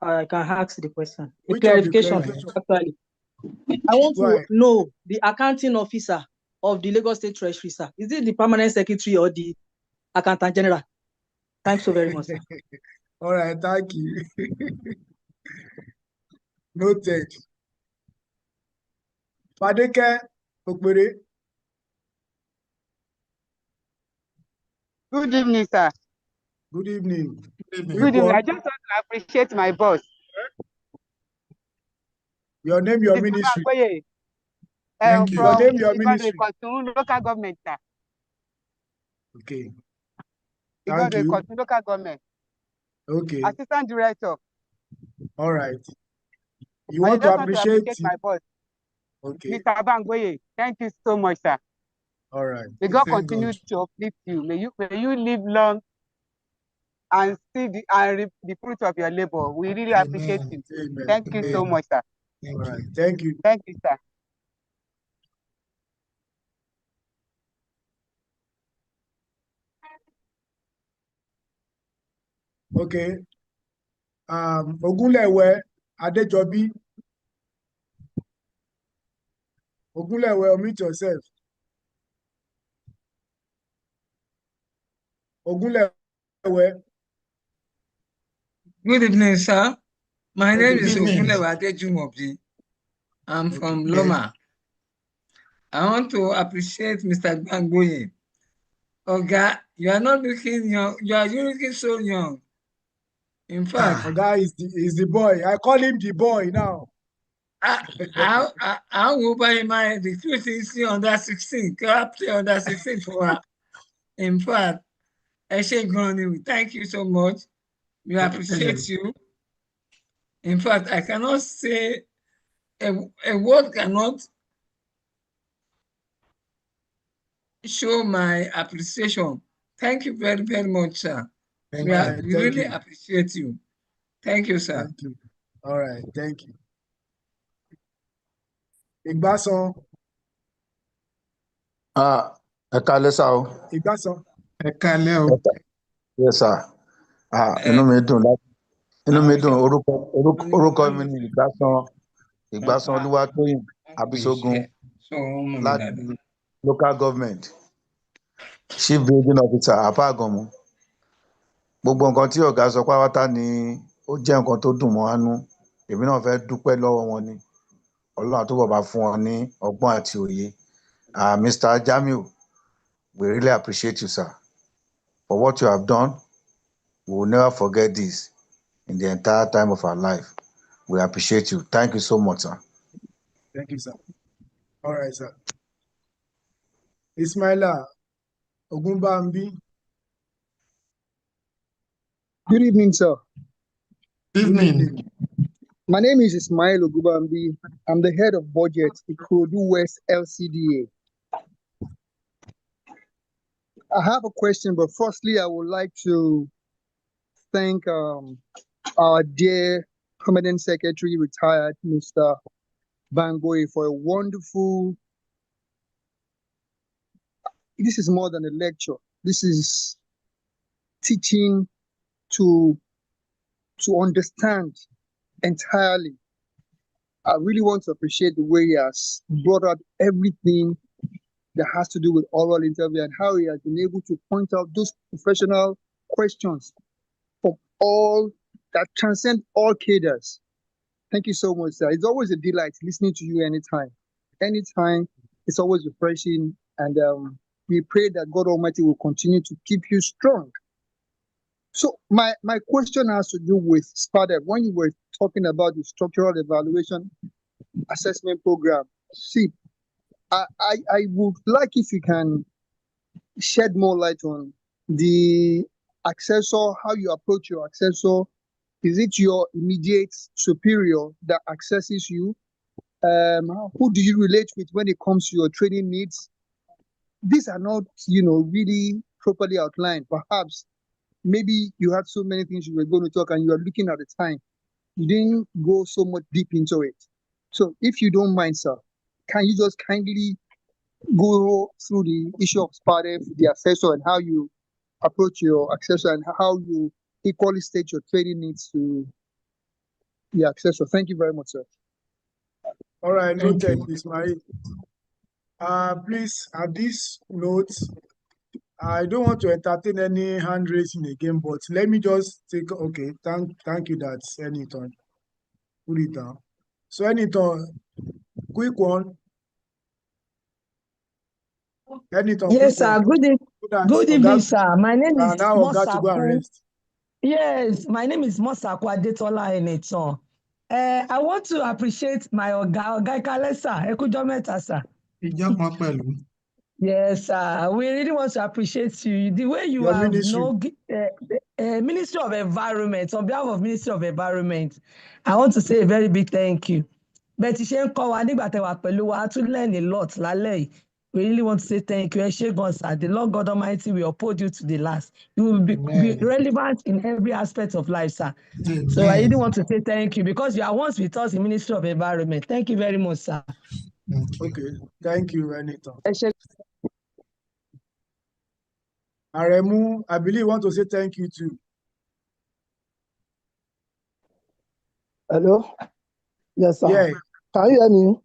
I can ask the question. Which clarification, actually. I want to know the accounting officer of the Lagos State Treasury, sir. Is it the permanent secretary or the accountant general? Thanks so very much, sir. All right, thank you. Noted. Fadeke Okpere. Good evening, sir. Good evening. Good evening. I just want to appreciate my boss. Your name, your ministry. Thank you. Your name, your ministry. Local government, sir. Okay. Thank you. Local government. Okay. Assistant director. All right. You want to appreciate my boss. Okay. Mr. Abangboye, thank you so much, sir. All right. May God continue to uplift you. May you live long and see the fruit of your labor. We really appreciate you. Amen. Thank you so much, sir. All right. Thank you. Thank you, sir. Okay. Ogunlewe Adejobi. Ogunlewe, unmute yourself. Ogunlewe. Good evening, sir. My name is Ogunlewe Adejumobi. I'm from Loma. I want to appreciate Mr. Gbangboye. Oga, you are not looking young. You are looking so young. In fact, Oga is the boy. I call him the boy now. I will buy my recruiting under 16. Play under 16 for her. In fact, Eshe Groni, thank you so much. We appreciate you. In fact, I cannot say a word cannot show my appreciation. Thank you very, very much, sir. We really appreciate you. Thank you, sir. Thank you. All right, thank you. Igbason. Ẹ káalẹ́ sá o. Igbason. Ẹ káalẹ́ o. Yes, sir. Inú mi dùn orúkọ mi ni Ìgbásán Olúwatóyìn Abísógún láti local government chief building officer Àpáàgànmú. Gbogbo nǹkan tí ọ̀gá sọ pátá ni ó jẹ́ nǹkan tó dùn mọ́ àánú. Èmi náà fẹ́ dúpẹ́ lọ́wọ́ wọn ni. Ọlọ́run àtúbọ̀ bá fún wọn ní ọgbọ́n àti òye. Mr. Jamiu, we really appreciate you, sir, for what you have done. We will never forget this in the entire time of our life. We appreciate you. Thank you so much, sir. Thank you, sir. All right, sir. Ismaila Ogunbambi. Good evening, sir. Good evening. My name is Ismail Ogunbambi. I'm the head of budget at Ikorodu West LCDA. I have a question, but firstly, I would like to thank our dear Permanent Secretary, retired Mr. Bangboy, for a wonderful. This is more than a lecture. This is teaching to understand entirely. I really want to appreciate the way he has brought out everything that has to do with oral interview and how he has been able to point out those professional questions from all that transcend all cadres. Thank you so much, sir. It's always a delight listening to you anytime. Anytime, it's always refreshing. And we pray that God Almighty will continue to keep you strong. So my question has to do with SPADEP. When you were talking about the structural evaluation assessment program, see, I would like if you can shed more light on the accessor, how you approach your accessor. Is it your immediate superior that accesses you? Who do you relate with when it comes to your training needs? These are not, really properly outlined. Perhaps, maybe you had so many things you were going to talk and you are looking at the time. You didn't go so much deep into it. So if you don't mind, sir, can you just kindly go through the issue of SPADEP, the accessor, and how you approach your accessor and how you equally state your training needs to the accessor? Thank you very much, sir. All right, noted, Ismail. Please, at this note, I don't want to entertain any hand raising again, but let me just take, okay, thank you, that's Anyton. Put it down. So Anyton, quick one. Anyton, yes, sir. Good evening, sir. My name is now got to go and Mosaku. rest. Yes, my name is Mosaku Adetola Eniton. I want to appreciate my Oga Kalesa. Ekujo meta, sir. Yes, sir. We really want to appreciate you. The way you have Ministry of Environment, on behalf of Ministry of Environment, I want to say a very big thank you. But Ishen Kowa nígbà tẹ́ wà pẹ̀lú wa to learn a lot lálẹ́. We really want to say thank you. The Lord God Almighty will uphold you to the last. You will be relevant in every aspect of life, sir. Amen. So I really want to say thank you because you are once with us in Ministry of Environment. Thank you very much, sir. Okay, thank you, Anita. Aremu, I believe you want to say thank you too. Hello? Yes, sir. Yeah. Can you hear me?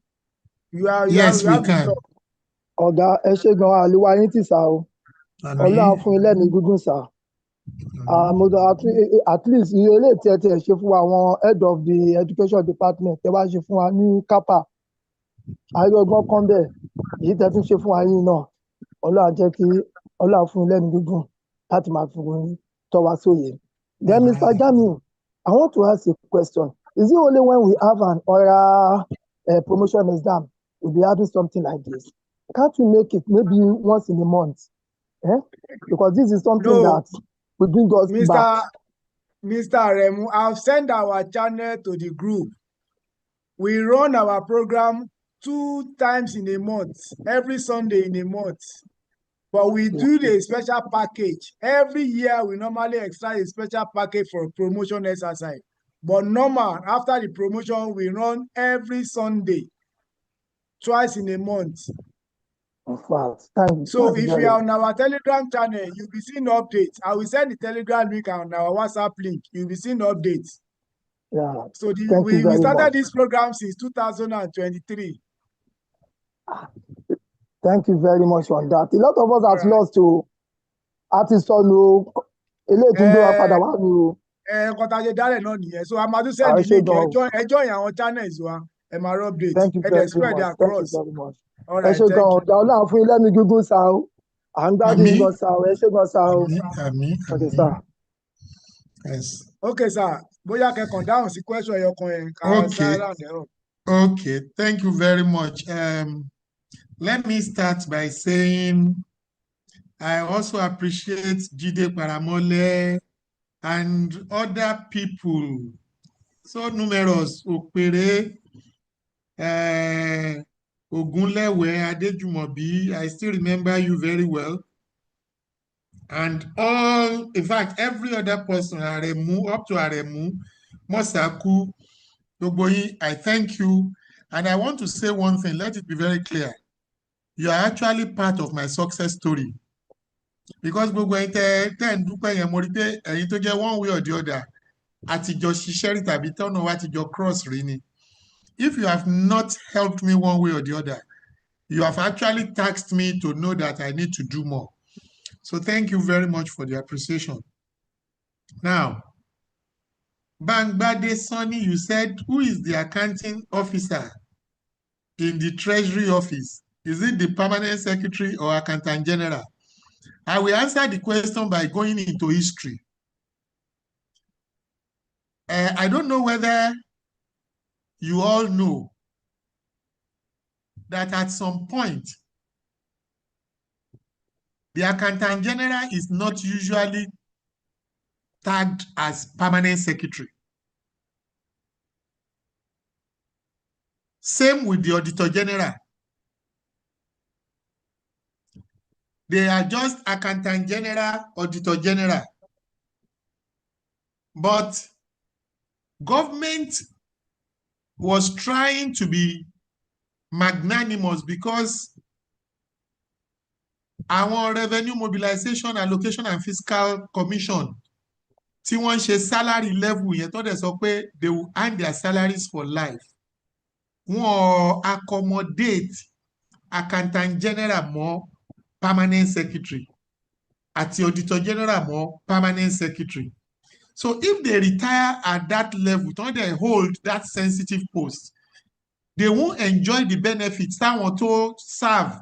Yes, we can. Ọ̀gá, ẹ ṣé gan àlùwà yín tì sá o. Ọlọ́run fún ilé mi gígùn sá. At least iye ilé tí ẹ ti ṣe fún àwọn head of the education department ẹ wá ṣe fún wa ní kápá. Ayé ọgbọ́n kan bẹ́ẹ̀, èyí tẹ́ tún ṣe fún wa yín náà. Ọlọ́run jẹ́ kí Ọlọ́run fún ilé mi gígùn láti máa fi wọn tọ́ wa sóye. Then Mr. Jamiu, I want to ask a question. Is it only when we have an oral promotion exam we'll be having something like this? Can't we make it maybe once in a month? Because this is something that will bring us back. Mr. Aremu, I've sent our channel to the group. We run our program 2 times in a month, every Sunday in a month. But we do the special package. Every year, we normally extract a special package for promotion exercise. But normal, after the promotion, we run every Sunday, twice in a month. So if you are on our Telegram channel, you'll be seeing updates. I will send the Telegram link on our WhatsApp link. You'll be seeing updates. Yeah. So we started this program since 2023. Thank you very much for that. A lot of us have lost to artists on so I'm about to send the link. Enjoy our channels. And my updates. Thank you very spread much. across. Thank you very much. All right, thank you. Yes. Okay, sir. Question Okay, thank you very much. Let me start by saying I also appreciate Jide Paramole and other people, so numerous, Okpere, Ogunlewe, Adejumobi, I still remember you very well. And all, in fact, every other person, Aremu, up to Aremu, Mosaku, Ogboyi, I thank you. And I want to say one thing, let it be very clear. You are actually part of my success story. Because one way or the other, cross. If you have not helped me one way or the other, you have actually tasked me to know that I need to do more. So thank you very much for the appreciation. Now, Bangbade Sonny, you said, who is the accounting officer in the Treasury Office? Is it the permanent secretary or accountant general? I will answer the question by going into history. I don't know whether you all know that at some point, the accountant general is not usually tagged as permanent secretary. Same with the auditor general. They are just accountant general, auditor general. But government was trying to be magnanimous because our Revenue Mobilization, Allocation and Fiscal Commission, tí wọ́n ṣe salary level yẹn tó dẹ̀ sọ pé they will earn their salaries for life. Wọ́n accommodate accountant general mọ́ permanent secretary àti auditor general mọ́ permanent secretary. So if they retire at that level, don't they hold that sensitive post, they won't enjoy the benefits táwọn tó serve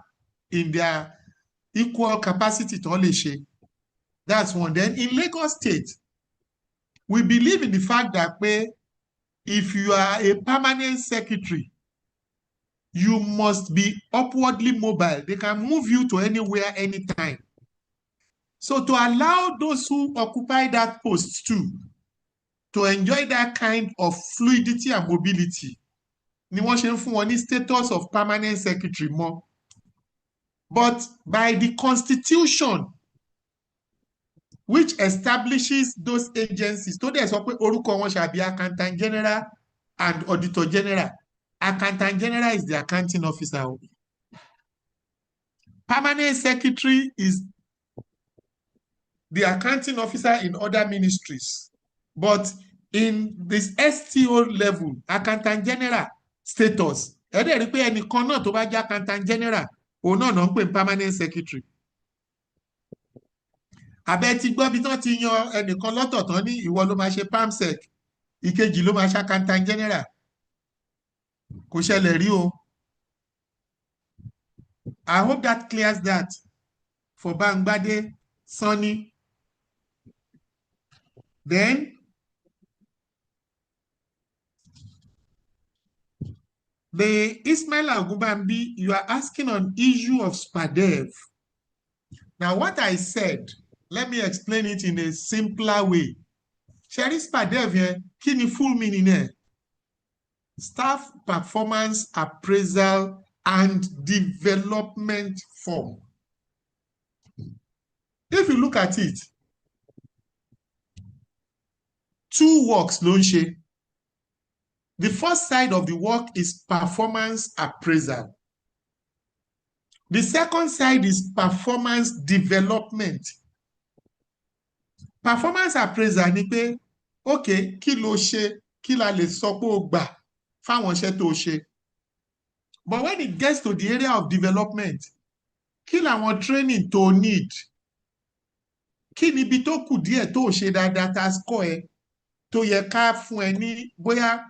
in their equal capacity tó lè ṣe. That's one. Then in Lagos State, we believe in the fact that if you are a permanent secretary, you must be upwardly mobile. They can move you to anywhere, anytime. So to allow those who occupy that post too, to enjoy that kind of fluidity and mobility, ni wọ́n ṣe ń fún wọn ní status of permanent secretary more. But by the constitution, which establishes those agencies, tó dẹ̀ sọ pé orúkọ wọn shall be accountant general and auditor general. Accountant general is the accounting officer. Permanent secretary is the accounting officer in other ministries. But in this STO level, accountant general status, ẹ dẹ̀ rí pé ẹnìkan náà tó bá jẹ́ accountant general, òun náà ń pè permanent secretary. Abẹ́ ti gbọ́ bí tán ti yan ẹnìkan lọ́tọ̀ tán ní ìwọ ló máa ṣe PAMSEC, ìkejì ló máa ṣe accountant general. Kò ṣẹlẹ̀ rí o. I hope that clears that for Bangbade Sonny. Then the Ismail Agubambi, you are asking on issue of SPADEV. Now what I said, let me explain it in a simpler way. Sherry SPADEV yẹn, kí ni full meaning ẹ̀? Staff Performance Appraisal and Development Form. If you look at it, 2 works ló ń ṣe. The first side of the work is performance appraisal. The second side is performance development. Performance appraisal ni pé, okay, kí ló ṣe, kí la lè sọ pé o gbà fáwọn iṣẹ́ tó ṣe. But when it gets to the area of development, kí làwọn training tó need? Kí ni ibi tó kù díẹ̀ tó ṣe dáadáa tá score ẹ tó yẹ ká fún ẹ ní bóyá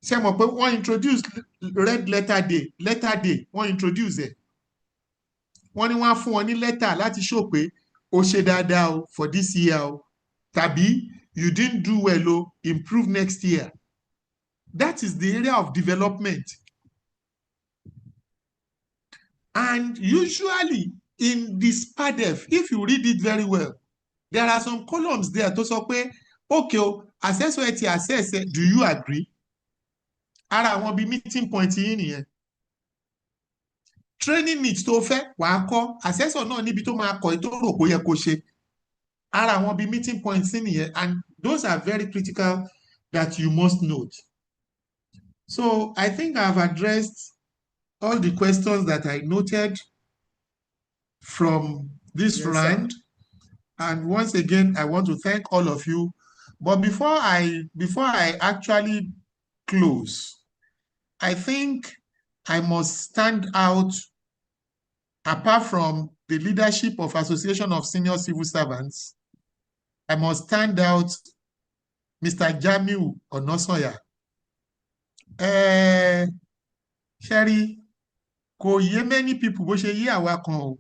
ṣe mọ̀ pé wọ́n introduce red letter day wọ́n introduce ẹ̀. Wọ́n ní wọ́n á fún wọn ní letter láti show pé o ṣe dáadáa o for this year o, tàbí you didn't do well o, improve next year. That is the area of development. And usually in the SPADEV, if you read it very well, there are some columns there tó sọ pé okay o, assessor ẹ ti assess ẹ, do you agree? Ara àwọn bí meeting point yìí nìyẹn. Training needs tó fẹ́ wàá kọ́, assessor náà níbi tó máa kọ́ ètò rò kó yẹ kó ṣe. Ara àwọn bí meeting points nìyẹn, and those are very critical that you must note. So I think I've addressed all the questions that I noted from this round. And once again, I want to thank all of you. But before I actually close, I think I must stand out, apart from the leadership of Association of Senior Civil Servants, I must stand out Mr. Jamiu Onosoya. Sherry, kò yé many people bó ṣe yé àwa kan o.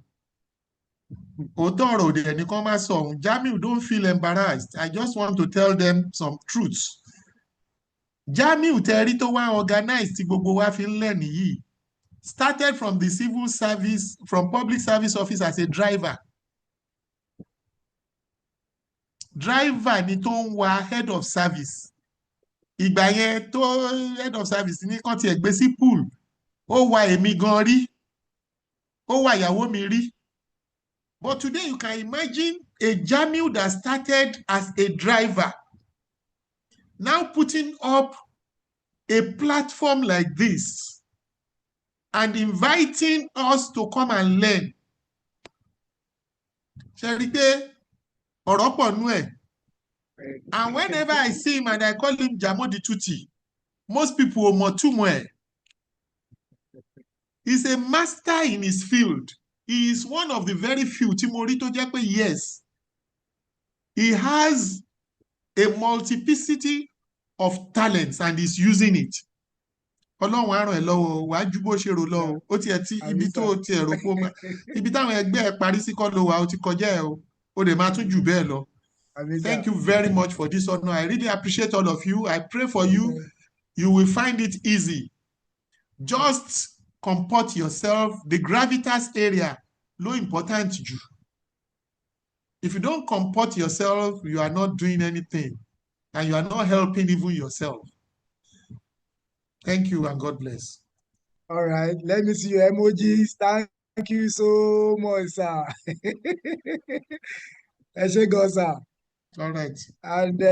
Òótọ́ ọ̀rọ̀ òde ẹni kan máa sọ òun. Jamiu, don't feel embarrassed. I just want to tell them some truths. Jamiu tẹ́rí tó wá organize tí gbogbo wa fi ń lẹ́nu yìí started from the civil service, from public service office as a driver. Driver ni tó ń wa head of service. Ìgbà yẹn tó head of service ní kàn tiẹ̀ gbé sí pool. Ó wa èmi gan rí. Ó wa ìyàwó mi rí. But today you can imagine a Jamiu that started as a driver now putting up a platform like this and inviting us to come and learn. Sherite, ọ̀rọ̀ pọ̀ nú ẹ̀. And whenever I see him and I call him Jamo the Tuti, most people will mọ̀ túmọ̀ ẹ̀. He's a master in his field. He is one of the very few, Timori tó jẹ́ pé yes, he has a multiplicity of talents and is using it. Ọlọ́run á ràn ẹ́ lọ́wọ́, wàá ju bó ṣe rò lọ. Ó tiẹ̀ ti ibi tó ti ẹ̀rọ pọ̀ mọ́. Ibi táwọn ẹgbẹ́ ẹ parí sí kọ́ ló wà, ó ti kọjá ẹ̀ o. Ó dẹ̀ máa tún jù bẹ́ẹ̀ lọ. Thank you very much for this honor. I really appreciate all of you. I pray for you. You will find it easy. Just comport yourself. The gravitas area, low important to you. If you don't comport yourself, you are not doing anything. And you are not helping even yourself. Thank you and God bless. All right, let me see your emojis. Thank you so much, sir. Sir. All right. And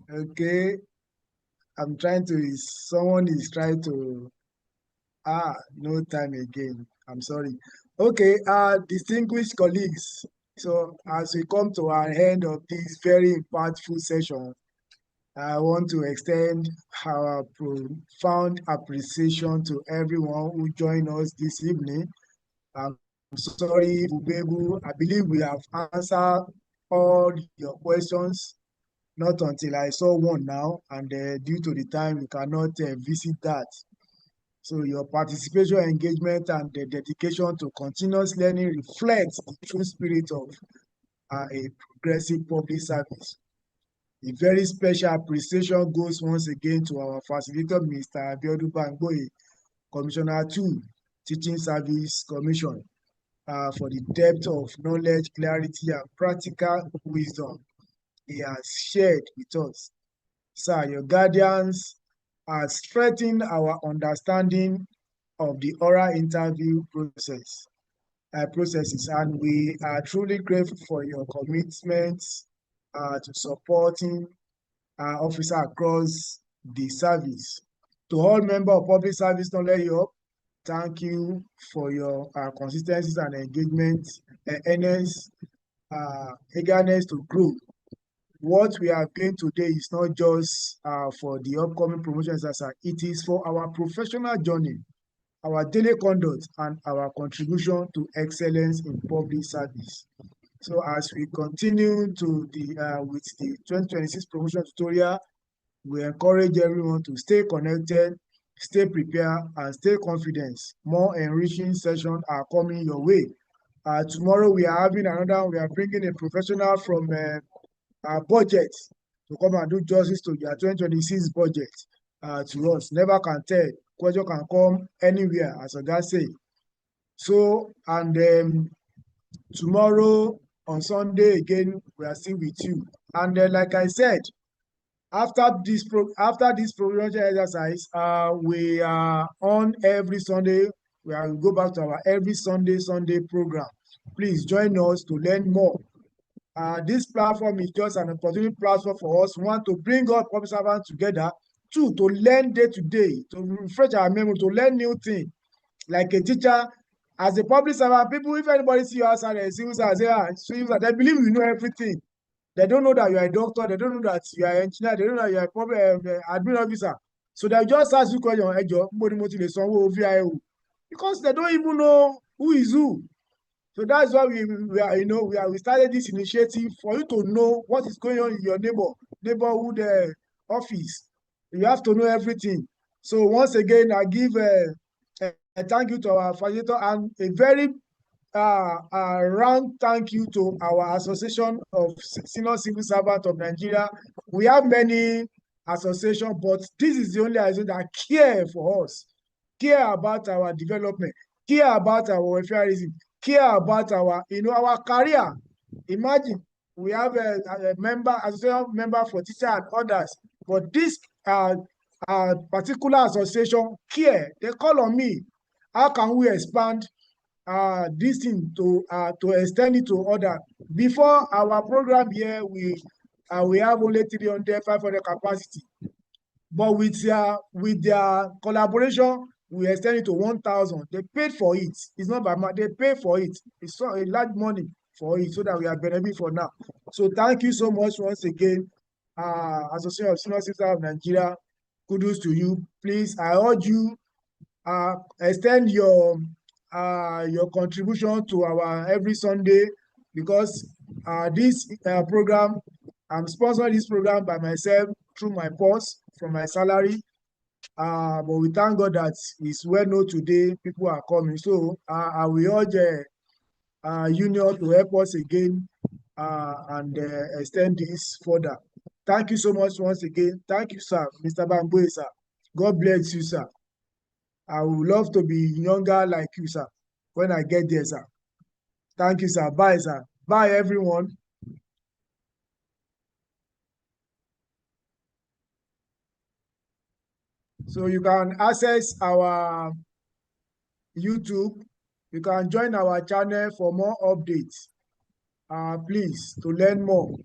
okay, I'm trying to, someone is trying to, no time again. I'm sorry. Okay, distinguished colleagues. So as we come to our end of this very impactful session, I want to extend our profound appreciation to everyone who joined us this evening. I'm sorry, Ubebu, I believe we have answered all your questions, not until I saw one now, and due to the time, we cannot visit that. So your participation, engagement, and the dedication to continuous learning reflects the true spirit of a progressive public service. A very special appreciation goes once again to our facilitator, Mr. Abiodun Bangboye, Commissioner 2, Teaching Service Commission. for the depth of knowledge, clarity, and practical wisdom he has shared with us. Sir, your guardians have strengthened our understanding of the oral interview processes, and we are truly grateful for your commitment to supporting officers across the service. To all members of public service knowledge hub, thank you for your consistency and engagement, eagerness to grow. What we are doing today is not just for the upcoming promotion exercise, it is for our professional journey, our daily conduct, and our contribution to excellence in public service. So as we continue to with the 2026 promotion tutorial, we encourage everyone to stay connected, stay prepared, and stay confident. More enriching sessions are coming your way. Tomorrow we are bringing a professional from our budget to come and do justice to your 2026 budget to us. Never can tell. Question can come anywhere, as a guy say. So, and tomorrow on Sunday again, we are still with you. And like I said, after this program exercise, we are on every Sunday. We will go back to our every Sunday program. Please join us to learn more. This platform is just an opportunity platform for us. One, to bring all public servants together. Two, to learn day to day, to refresh our memory, to learn new things. Like a teacher, as a public servant, people, if anybody see you outside and civil servant, they believe you know everything. They don't know that you are a doctor. They don't know that you are an engineer. They don't know that you are a public admin officer. So they just ask you question, because they don't even know who is who. So that's why we started this initiative for you to know what is going on in your neighborhood office. You have to know everything. So once again, I give a thank you to our facilitator and a very round thank you to our Association of Senior Civil Servants of Nigeria. We have many associations, but this is the only association that care for us, care about our development, care about our welfareism, care about our career. Imagine we have a association member for teachers and others, but this particular association care. They call on me. How can we expand this thing to extend it to others? Before our program here, we have only 300, 500 capacity, but with their collaboration, we extend it to 1,000. They paid for it. It's not by money. They pay for it. It's a large money for it, so that we are benefiting for now. So thank you so much once again, Association of Senior Citizens of Nigeria. Kudos to you. Please, I urge you, extend your contribution to our every Sunday, because this program, I'm sponsoring this program by myself through my purse from my salary. But we thank God that it's well known today. People are coming. So I will urge Union to help us again and extend this further. Thank you so much once again. Thank you, sir, Mr. Bamboe, sir. God bless you, sir. I would love to be younger like you, sir, when I get there, sir. Thank you, sir. Bye, sir. Bye, everyone. So you can access our YouTube. You can join our channel for more updates. Please, to learn more.